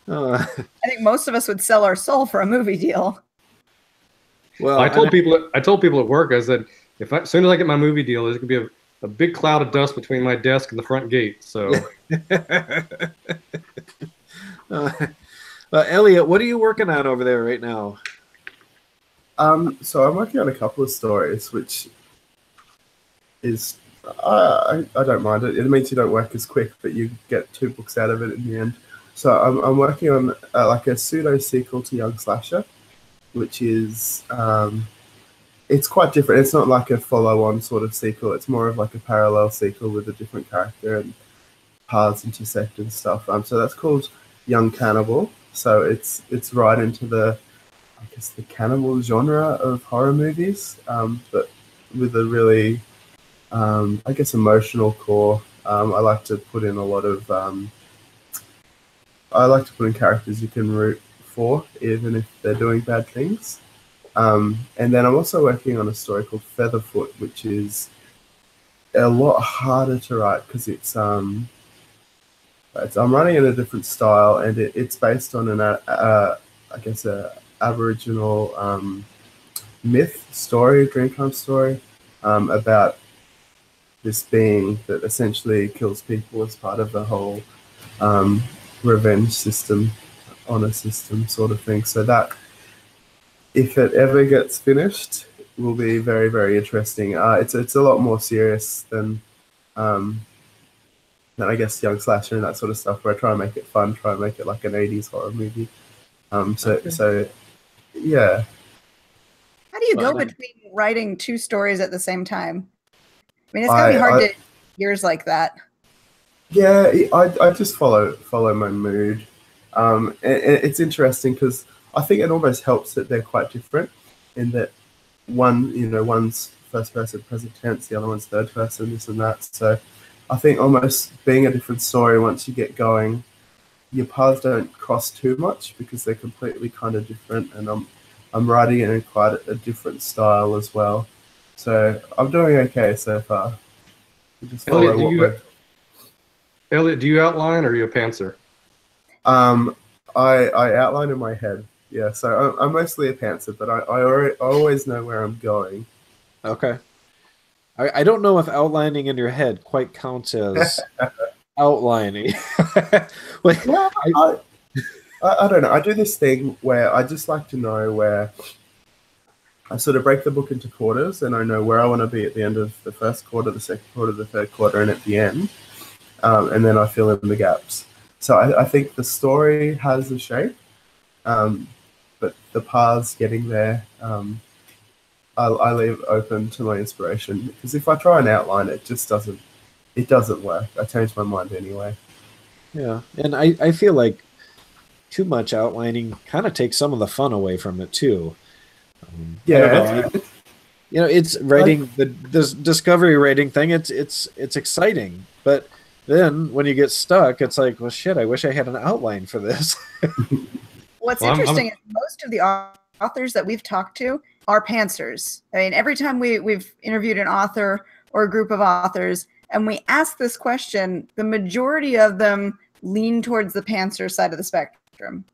I think most of us would sell our soul for a movie deal. Well, I told people at work, I said, as soon as I get my movie deal, there's going to be a big cloud of dust between my desk and the front gate. So, Elliot, what are you working on over there right now? So I'm working on a couple of stories, which is I don't mind it. It means you don't work as quick, but you get 2 books out of it in the end. So I'm working on like a pseudo sequel to Young Slasher, which is it's quite different. It's not like a follow-on sort of sequel. It's more of like a parallel sequel with a different character, and paths intersect and stuff. So that's called Young Cannibal. So it's right into the cannibal genre of horror movies, but with a really emotional core. I like to put in a lot of characters you can root for, even if they're doing bad things. And then I'm also working on a story called Featherfoot, which is a lot harder to write because I'm writing in a different style, and it's based on a Aboriginal myth story, Dreamtime story, about this being that essentially kills people as part of the whole revenge system, honor system sort of thing. So that, if it ever gets finished, will be very, very interesting. It's a lot more serious than I guess Young Slasher and that sort of stuff, where I try and make it fun, try and make it like an 80s horror movie. So yeah. How do you go between writing 2 stories at the same time? I mean, it's gotta be hard to years like that. Yeah, I just follow my mood. It's interesting because I think it almost helps that they're quite different, in that one's first person present tense, the other one's third person, this and that. So I think almost being a different story, once you get going, your paths don't cross too much because they're completely kind of different, and I'm writing it in quite a different style as well. So I'm doing okay so far. Elliot, do you outline, or are you a pantser? I outline in my head. Yeah, so I'm mostly a pantser, but I always know where I'm going. Okay. I don't know if outlining in your head quite counts as outlining. Well, I don't know. I do this thing where I just like to know where I sort of break the book into quarters, and I know where I want to be at the end of the first quarter, the second quarter, the third quarter, and at the end. And then I fill in the gaps. So I think the story has a shape, but the paths getting there, I leave open to my inspiration, because if I try and outline it, it doesn't work. I change my mind anyway. Yeah, and I feel like too much outlining kind of takes some of the fun away from it too. It's writing this discovery writing thing. It's exciting, but then when you get stuck, it's like, well, shit, I wish I had an outline for this. What's interesting is most of the authors that we've talked to are pantsers. I mean, every time we've interviewed an author or a group of authors and we ask this question, the majority of them lean towards the pantser side of the spectrum.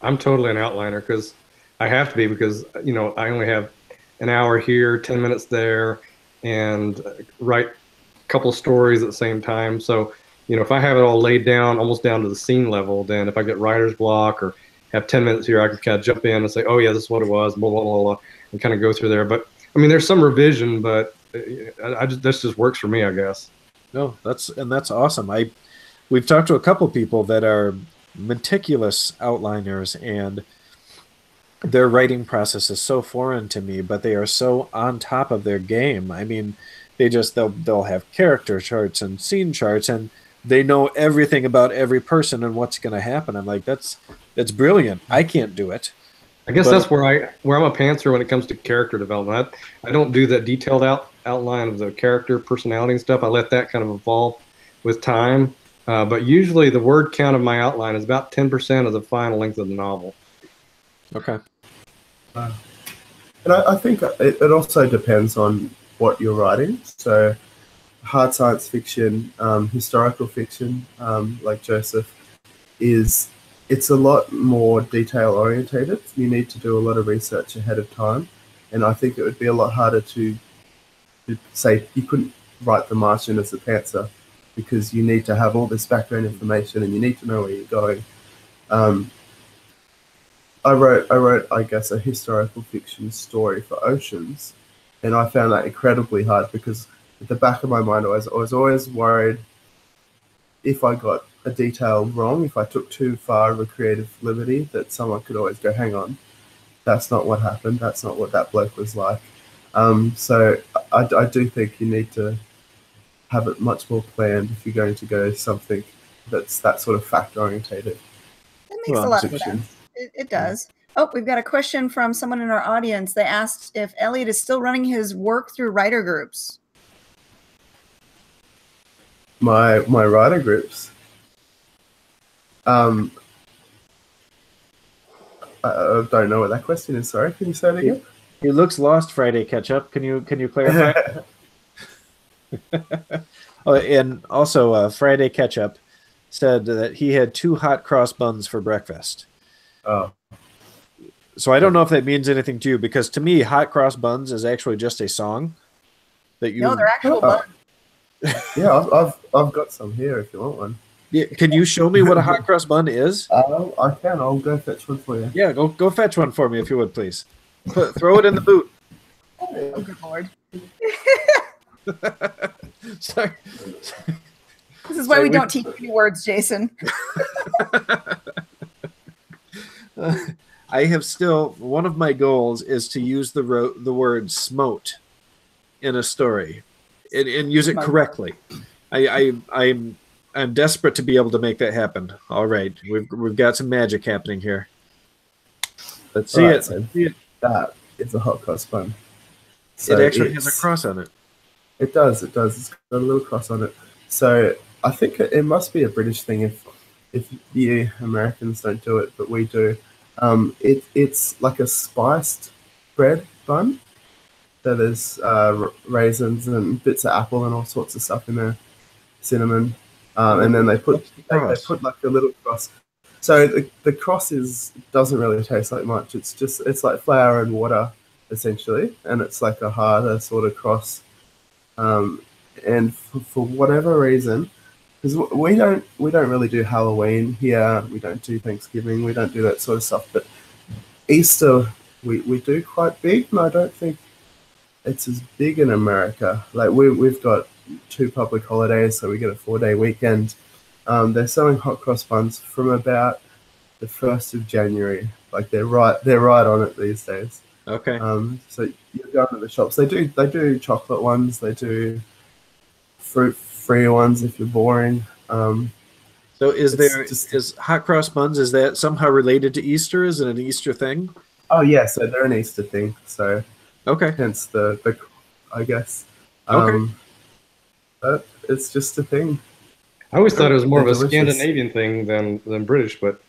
I'm totally an outliner because I have to be, because you know I only have an hour here, 10 minutes there, and write a couple stories at the same time. So you know, if I have it all laid down, almost down to the scene level, then if I get writer's block or have 10 minutes here, I can kind of jump in and say, oh yeah, this is what it was, blah, blah, blah, blah, and kind of go through there. But I mean, there's some revision, but this just works for me, I guess. No, that's awesome. We've talked to a couple people that are meticulous outliners, and their writing process is so foreign to me, but they are so on top of their game. I mean, they'll have character charts and scene charts, and they know everything about every person and what's going to happen. I'm like, that's brilliant. I can't do it. I guess that's where I'm a pantser when it comes to character development. I don't do that detailed outline of the character personality and stuff. I let that kind of evolve with time. But usually the word count of my outline is about 10% of the final length of the novel. Okay. And I think it also depends on what you're writing. So hard science fiction, historical fiction, like Joseph, it's a lot more detail orientated. You need to do a lot of research ahead of time. And I think it would be a lot harder to say you couldn't write The Martian as a pantser, because you need to have all this background information and you need to know where you're going. I wrote, I guess, a historical fiction story for Oceans, and I found that incredibly hard because at the back of my mind, I was always worried if I got a detail wrong, if I took too far of a creative liberty, that someone could always go, hang on, that's not what happened, that's not what that bloke was like. So I do think you need to have it much more planned if you're going to go something that's that sort of fact-orientated. That makes a lot of sense. It does. Oh, we've got a question from someone in our audience. They asked if Elliot is still running his work through writer groups. My writer groups. I don't know what that question is. Sorry, can you say it again? He looks lost, Friday Catch-Up. Can you clarify? Oh, and also Friday Catch-Up said that he had 2 hot cross buns for breakfast. Oh. So I don't know if that means anything to you, because to me, hot cross buns is actually just a song that you. No, they're actual buns. Yeah, I've got some here if you want one. Yeah, can you show me what a hot cross bun is? I can. I'll go fetch one for you. Yeah, go fetch one for me if you would, please. Throw it in the boot. Oh, good Lord. Sorry. This is why we don't teach any words, Jason. I have still, one of my goals is to use the word smote in a story and use it correctly. I'm desperate to be able to make that happen. All right, we've got some magic happening here. Let's see it. So that is a hot cross bun. So it actually has a cross on it. It does. It's got a little cross on it. So I think it must be a British thing if the Americans don't do it, but we do. It's like a spiced bread bun. So there's raisins and bits of apple and all sorts of stuff in there, cinnamon, and then they put like a little cross. So the cross doesn't really taste like much. It's like flour and water essentially, and it's like a harder sort of cross. And for whatever reason, because we don't really do Halloween here, we don't do Thanksgiving, we don't do that sort of stuff. But Easter we do quite big, and I don't think it's as big in America. Like we've got 2 public holidays, so we get a 4-day weekend. They're selling hot cross buns from about the 1st of January. Like they're right on it these days. Okay. So you go to the shops. They do chocolate ones. They do fruit-free ones if you're boring. So is hot cross buns, is that somehow related to Easter? Is it an Easter thing? Oh yeah, so they're an Easter thing. So okay. Hence the I guess. Okay. But it's just a thing. I always thought it was more of a Scandinavian thing than British, but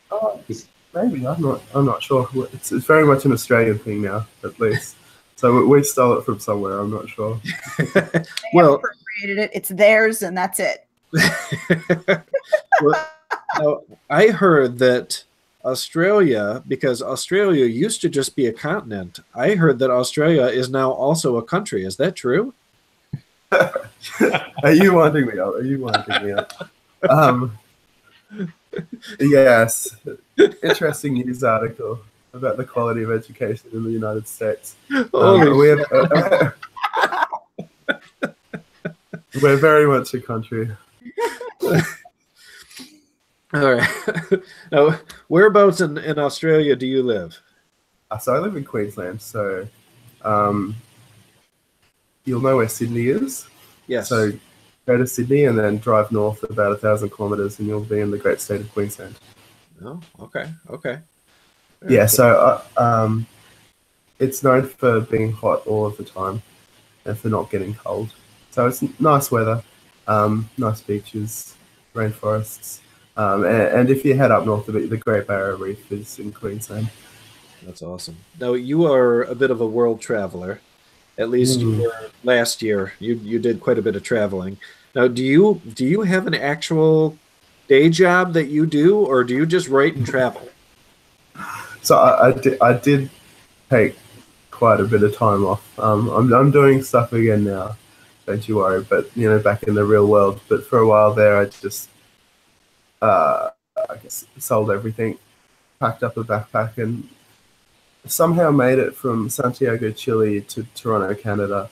maybe I'm not sure. It's very much an Australian thing now, at least. So we stole it from somewhere. I'm not sure. Well, Appropriated it. It's theirs, and that's it. well, now, I heard that Australia, because Australia used to just be a continent, I heard that Australia is now also a country. Is that true? Are you winding me up? Are you winding me up? Yes. Interesting news article about the quality of education in the United States. We're very much a country. All right. Now, whereabouts in Australia do you live? So I live in Queensland, so you'll know where Sydney is. Yes. So go to Sydney and then drive north about 1,000 kilometres and you'll be in the great state of Queensland. Oh, okay. Yeah, so it's known for being hot all of the time and for not getting cold. So it's nice weather, nice beaches, rainforests. And if you head up north a bit, the Great Barrier Reef is in Queensland. That's awesome. Now, you are a bit of a world traveler. At least you were last year. You did quite a bit of traveling. Now, do you have an actual day job that you do, or do you just write and travel? So I did take quite a bit of time off. I'm doing stuff again now, don't you worry. But back in the real world. But for a while there, I just I guess sold everything, packed up a backpack, and somehow made it from Santiago, Chile to Toronto, Canada,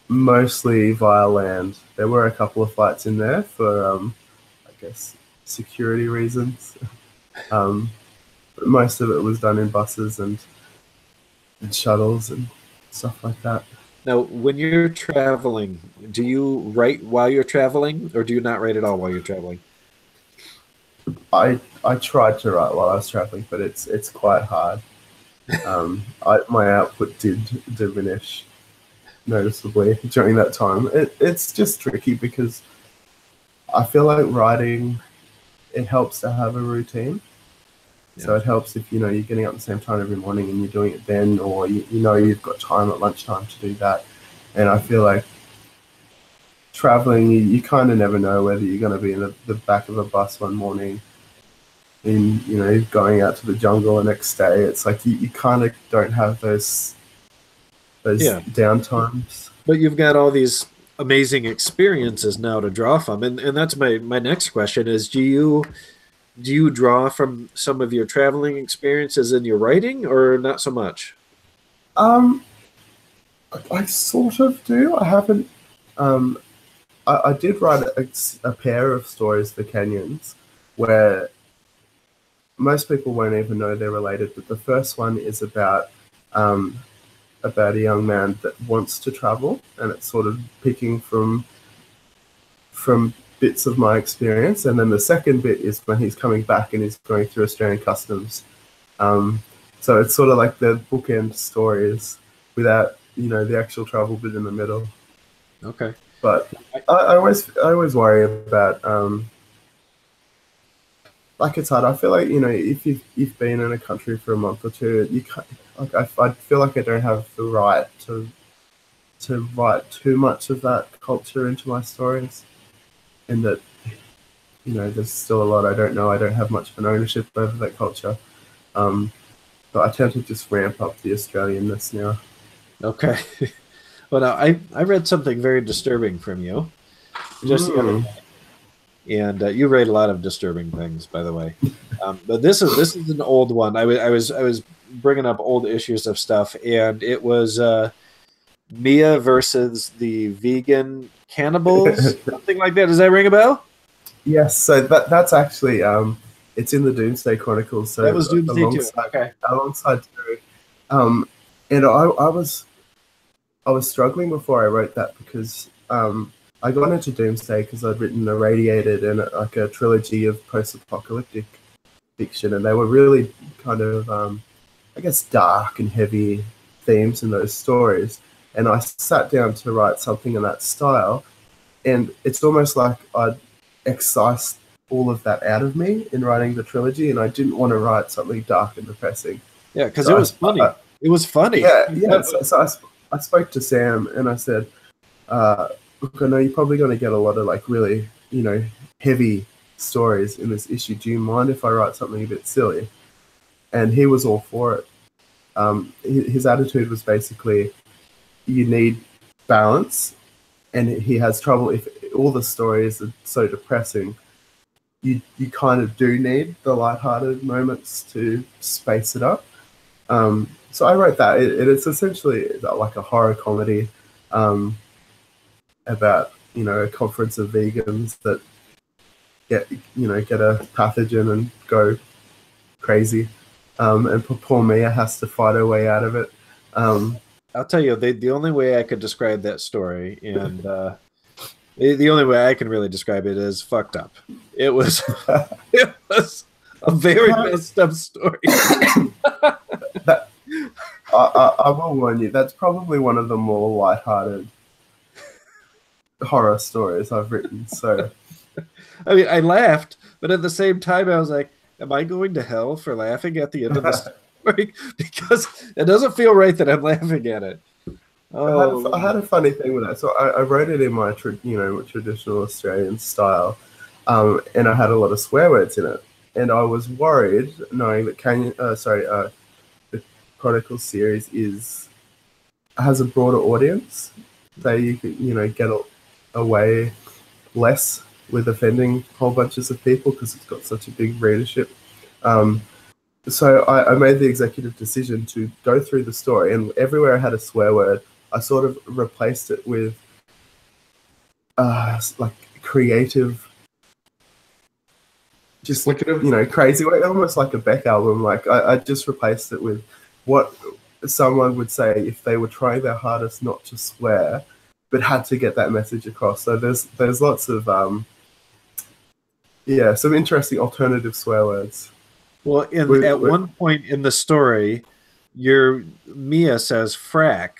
mostly via land. There were a couple of flights in there for, I guess, security reasons. But most of it was done in buses and shuttles and stuff like that. Now, when you're traveling, do you write while you're traveling, or do you not write at all while you're traveling? I tried to write while I was traveling, but it's quite hard. My output did diminish noticeably during that time. It's just tricky because I feel like writing, it helps to have a routine. Yeah. So it helps if you're getting up at the same time every morning and you're doing it then, or you've got time at lunchtime to do that. And I feel like traveling, you kind of never know whether you're going to be in the back of a bus one morning, going out to the jungle the next day. It's like you kind of don't have those downtimes. But you've got all these amazing experiences now to draw from, and that's my next question is, do you draw from some of your traveling experiences in your writing, or not so much? I sort of do. I haven't. I did write a pair of stories for Kenyans where most people won't even know they're related, but the first one is about a young man that wants to travel, and it's sort of picking from bits of my experience, and then the second bit is when he's coming back and he's going through Australian customs. So it's sort of like the bookend stories without the actual travel bit in the middle. Okay. But I always worry about it's hard. I feel like if you've been in a country for a month or two, you can't, I feel like I don't have the right to write too much of that culture into my stories, and that there's still a lot I don't know. I don't have much of an ownership over that culture, but I tend to just ramp up the Australianness now. Okay. Well, now I read something very disturbing from you just the other day. And you write a lot of disturbing things, by the way. But this is an old one. I was bringing up old issues of stuff, and it was Mia versus the vegan cannibals, something like that. Does that ring a bell? Yes. So that's actually it's in the Doomsday Chronicles. So that was Doomsday too. Okay. Alongside Terry. And I was struggling before I wrote that because I got into Doomsday because I'd written Irradiated and a trilogy of post-apocalyptic fiction, and they were really kind of, I guess, dark and heavy themes in those stories. And I sat down to write something in that style, and it's almost like I'd excised all of that out of me in writing the trilogy, and I didn't want to write something dark and depressing. Yeah, because it was funny. It was funny. Yeah. So I spoke to Sam and I said, look, I know you're probably going to get a lot of like really, heavy stories in this issue. Do you mind if I write something a bit silly? And he was all for it. His attitude was basically, you need balance, and he has trouble if all the stories are so depressing. You kind of do need the lighthearted moments to space it up. So I wrote that. It's essentially like a horror comedy about a conference of vegans that get a pathogen and go crazy, and poor Mia has to fight her way out of it. I'll tell you, the only way I could describe that story, and the only way I can really describe it is fucked up. It was a very messed up story. I will warn you, that's probably one of the more lighthearted horror stories I've written. So, I mean, I laughed, but at the same time, I was like, am I going to hell for laughing at the end of the story? Because it doesn't feel right that I'm laughing at it. Oh. I had a funny thing with that. So I wrote it in my traditional Australian style, and I had a lot of swear words in it. And I was worried, knowing that the Chronicles series has a broader audience, that you could get away less with offending whole bunches of people because it's got such a big readership. So I made the executive decision to go through the story, and everywhere I had a swear word, I sort of replaced it with like creative, just crazy way, almost like a Beck album. Like I just replaced it with what someone would say if they were trying their hardest not to swear, but had to get that message across. So there's lots of some interesting alternative swear words. Well, at one point in the story, Mia says frack.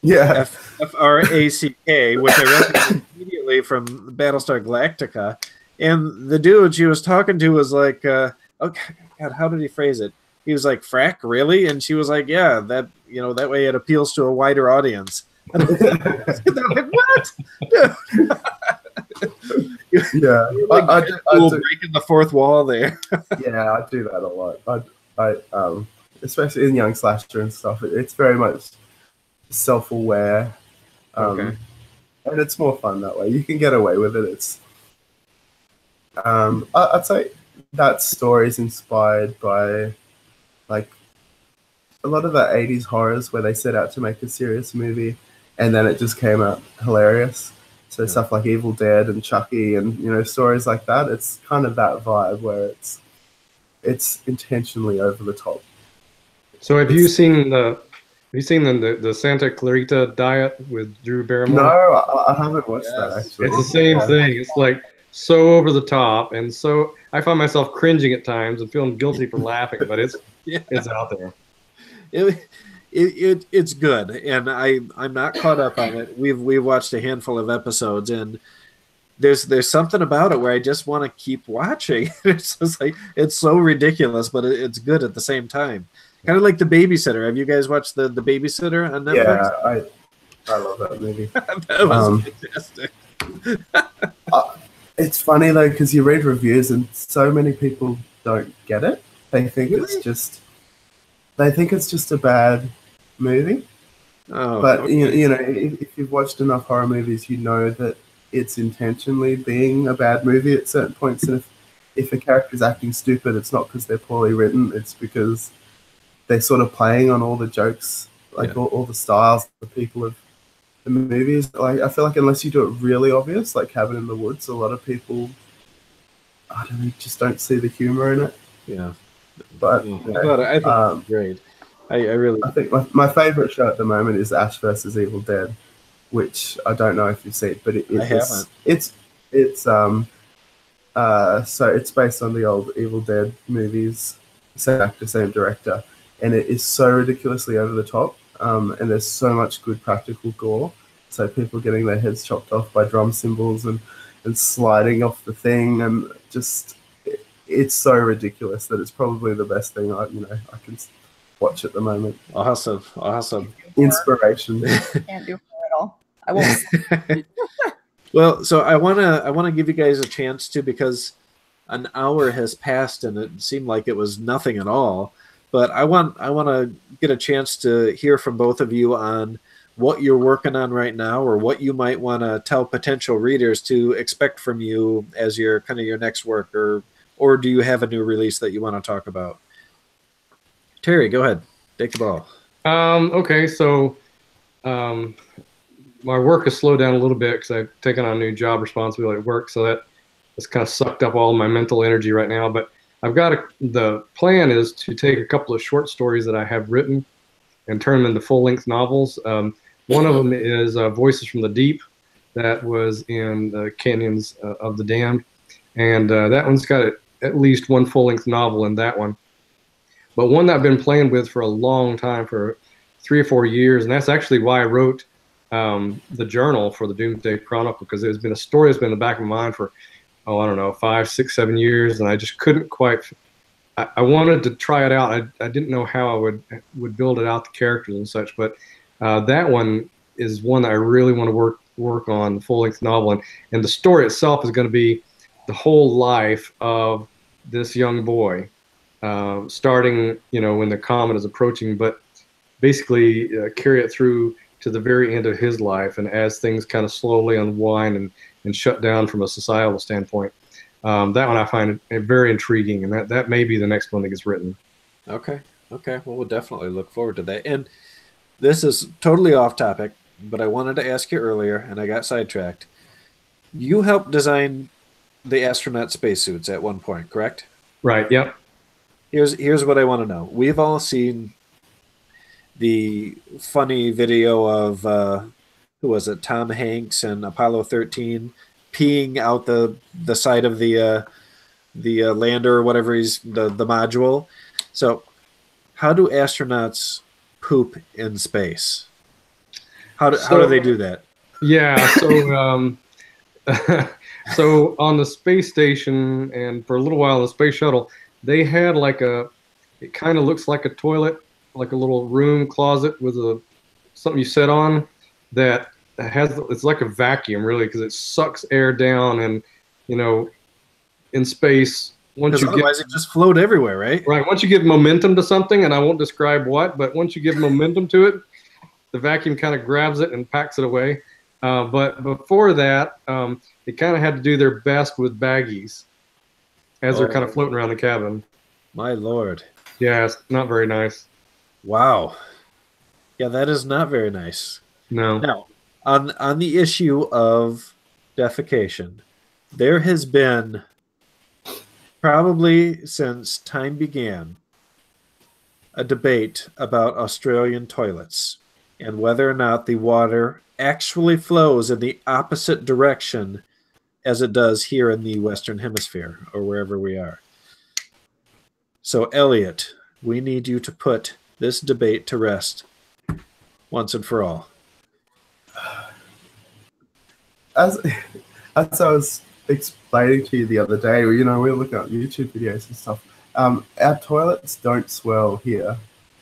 Yeah. F-R-A-C-K, which I recognize immediately from Battlestar Galactica. And the dude she was talking to was like, oh God, how did he phrase it? He was like, frack, really? And she was like, yeah, that way it appeals to a wider audience. And they're like, what? Yeah, I breaking the fourth wall there. Yeah, I do that a lot. I especially in Young Slasher and stuff. It's very much self-aware, and it's more fun that way. You can get away with it. It's I'd say that story is inspired by like a lot of the 80s horrors where they set out to make a serious movie and then it just came out hilarious. So stuff like Evil Dead and Chucky and stories like that. It's kind of that vibe where it's intentionally over the top. So have you seen the Santa Clarita Diet with Drew Barrymore? No, I haven't watched that actually. It's the same thing. It's like so over the top, and so I find myself cringing at times and feeling guilty for laughing, but it's out there. It's good, and I'm not caught up on it. We've watched a handful of episodes, and there's something about it where I just want to keep watching. It's just like it's so ridiculous, but it's good at the same time. Kind of like The Babysitter. Have you guys watched the Babysitter on Netflix? Yeah, I love that movie. That was fantastic. It's funny though because you read reviews and so many people don't get it. They think it's just a bad movie. Oh, but okay. if you've watched enough horror movies, you know that it's intentionally being a bad movie at certain points. And if a character's acting stupid, it's not because they're poorly written. It's because they're sort of playing on all the jokes, like all the styles, the people of the movies. Like I feel like unless you do it really obvious, like Cabin in the Woods, a lot of people, I don't know, just don't see the humor in it. Yeah. But I think it's great. I think my favorite show at the moment is Ash vs. Evil Dead, which I don't know if you've seen, but I haven't. So it's based on the old Evil Dead movies, same actor, same director, and it is so ridiculously over the top. And there's so much good practical gore. So people getting their heads chopped off by drum cymbals and sliding off the thing, and just it's so ridiculous that it's probably the best thing I can watch at the moment. Awesome. Inspiration. Can't do it all. I won't. Well, so I wanna give you guys a chance to, because an hour has passed and it seemed like it was nothing at all. But I want to get a chance to hear from both of you on what you're working on right now, or what you might want to tell potential readers to expect from you as your kind of your next work, or do you have a new release that you want to talk about? Terry, go ahead, take the ball. Okay, so my work has slowed down a little bit because I've taken on a new job responsibility at work, so that has kind of sucked up all my mental energy right now. But I've got the plan is to take a couple of short stories that I have written and turn them into full-length novels. One of them is Voices from the Deep, that was in the Canyons of the Damned, and that one's got at least one full-length novel in that one. But one that I've been playing with for a long time, for 3 or 4 years, and that's actually why I wrote the journal for the Doomsday Chronicle, because there's been a story that's been in the back of my mind for, I don't know, 5, 6, 7 years, and I just couldn't quite. I wanted to try it out. I didn't know how I would build it out, the characters and such, but that one is one that I really want to work on, the full-length novel, and the story itself is going to be the whole life of this young boy, starting, when the comet is approaching, but basically carry it through to the very end of his life, and as things kind of slowly unwind and shut down from a societal standpoint. That one I find very intriguing, and that may be the next one that gets written. Okay. Well, we'll definitely look forward to that. And this is totally off topic, but I wanted to ask you earlier, and I got sidetracked. You helped design the astronaut spacesuits at one point, correct? Right. Yep. Here's what I want to know. We've all seen the funny video of who was it? Tom Hanks and Apollo 13 peeing out the side of the lander, or whatever the module. So, how do astronauts poop in space? How do they do that? Yeah. So so on the space station, and for a little while the space shuttle, they had it kind of looks like a toilet, like a little room closet with something you sit on that it's like a vacuum, really, because it sucks air down, and in space, otherwise it just float everywhere, right? Right. Once you give momentum to something, and I won't describe what, but once you give momentum to it, the vacuum kind of grabs it and packs it away. But before that, they kind of had to do their best with baggies as they're kind of floating around the cabin. My Lord. Yeah, it's not very nice. Wow. Yeah, that is not very nice. No. Now, on the issue of defecation, there has been, probably since time began, a debate about Australian toilets and whether or not the water actually flows in the opposite direction as it does here in the Western Hemisphere, or wherever we are. So, Elliot, we need you to put this debate to rest once and for all. As I was explaining to you the other day, we were looking at YouTube videos and stuff. Our toilets don't swell here.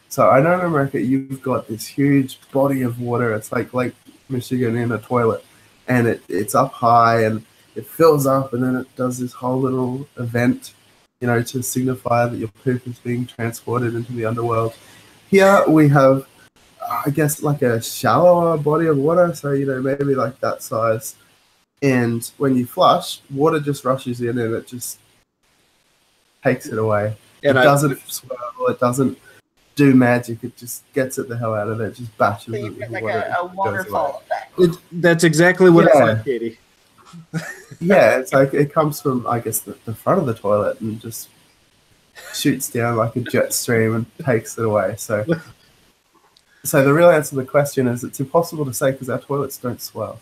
So I know in America you've got this huge body of water. It's like Lake Michigan in a toilet, and it's up high and it fills up, and then it does this whole little event, to signify that your poop is being transported into the underworld. Here we have, I guess, like a shallower body of water, so maybe like that size. And when you flush, water just rushes in and it just takes it away. And it doesn't swirl, it doesn't do magic, it just gets it the hell out of there, it just bashes it with like water. a waterfall effect. That's exactly what it's like, Katie. Yeah, it's like it comes from, I guess, the front of the toilet and just shoots down like a jet stream and takes it away. So the real answer to the question is it's impossible to say because our toilets don't swell.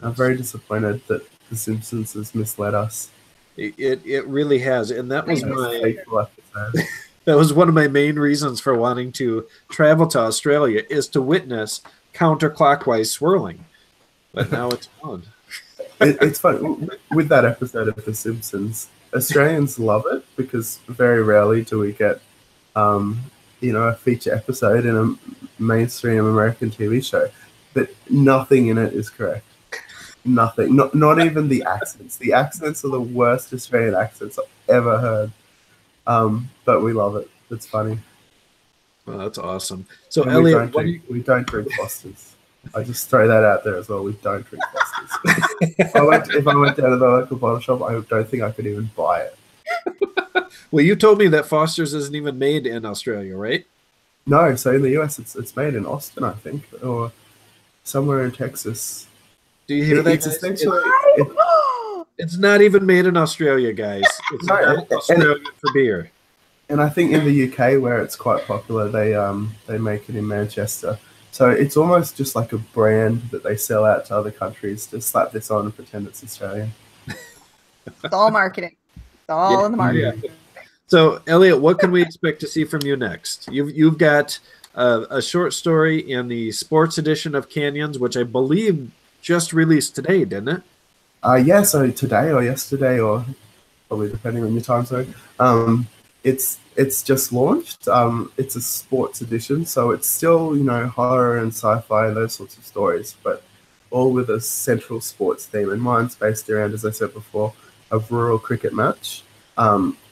I'm very disappointed that The Simpsons has misled us. It really has, and that was that was one of my main reasons for wanting to travel to Australia, is to witness counterclockwise swirling. But now it's fun. It's fun with that episode of The Simpsons. Australians love it because very rarely do we get a feature episode in a mainstream American TV show, but nothing in it is correct. Nothing. Not even the accents. The accents are the worst Australian accents I've ever heard. But we love it. It's funny. Well, that's awesome. So, And Elliot, we don't drink Fosters. I just throw that out there as well. We don't drink Fosters. if I went down to the local bottle shop, I don't think I could even buy it. well, you told me that Foster's isn't even made in Australia, right? No, so in the US, it's made in Austin, I think, or somewhere in Texas. Do you hear that, It's guys? essentially It's not even made in Australia, guys. It's No, not Australian for beer. and I think in the UK where it's quite popular, they make it in Manchester. So it's almost just like a brand that they sell out to other countries to slap this on and pretend it's Australian. It's all marketing. It's all in the marketing. Yeah. So, Elliot, what can we expect to see from you next? You've got a short story in the sports edition of Canyons, which I believe just released today, didn't it? Yeah, so today or yesterday, or probably depending on your time zone. It's just launched. It's a sports edition, so it's still, horror and sci-fi and those sorts of stories, but all with a central sports theme. And mine's based around, as I said before, a rural cricket match,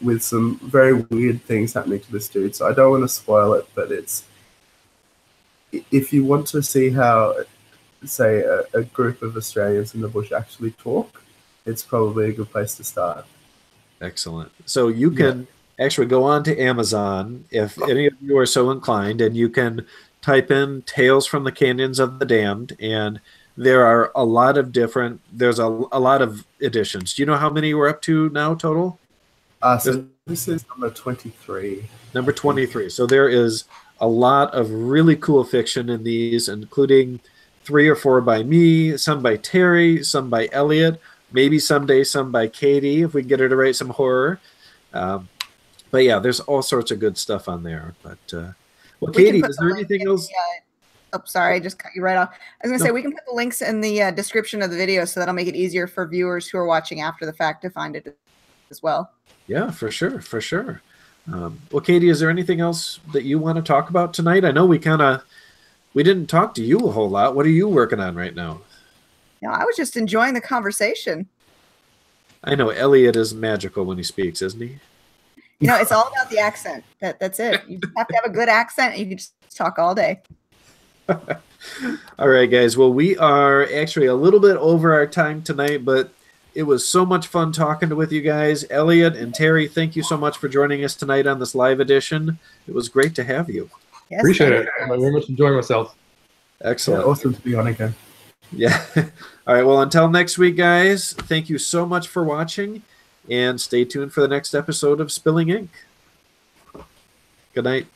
with some very weird things happening to this dude. So I don't want to spoil it, but if you want to see how, say, a group of Australians in the bush actually talk, it's probably a good place to start. Excellent. So you can actually go on to Amazon if any of you are so inclined, and you can type in Tales from the Canyons of the Damned, and there are a lot of there's a lot of editions. Do you know how many we're up to now total? So this is number 23. Number 23. So there is a lot of really cool fiction in these, including 3 or 4 by me, some by Terry, some by Elliot, maybe someday some by Katie if we can get her to write some horror. But yeah, there's all sorts of good stuff on there. But Katie, is there anything else? Sorry, I just cut you right off. I was going to say, we can put the links in the description of the video, so that'll make it easier for viewers who are watching after the fact to find it as well. Yeah, for sure, for sure. Well, Katie, is there anything else that you want to talk about tonight? I know we didn't talk to you a whole lot. What are you working on right now? No, I was just enjoying the conversation. I know Elliot is magical when he speaks, isn't he? It's all about the accent. That's it. You just have to have a good accent, and you can just talk all day. All right, guys. Well, we are actually a little bit over our time tonight, but it was so much fun talking with you guys. Elliot and Terry, thank you so much for joining us tonight on this live edition. It was great to have you. Yes, appreciate it. I very much enjoying myself. Excellent. Yeah, awesome to be on again. Yeah. All right. Well, until next week, guys, thank you so much for watching, and stay tuned for the next episode of Spilling Ink. Good night.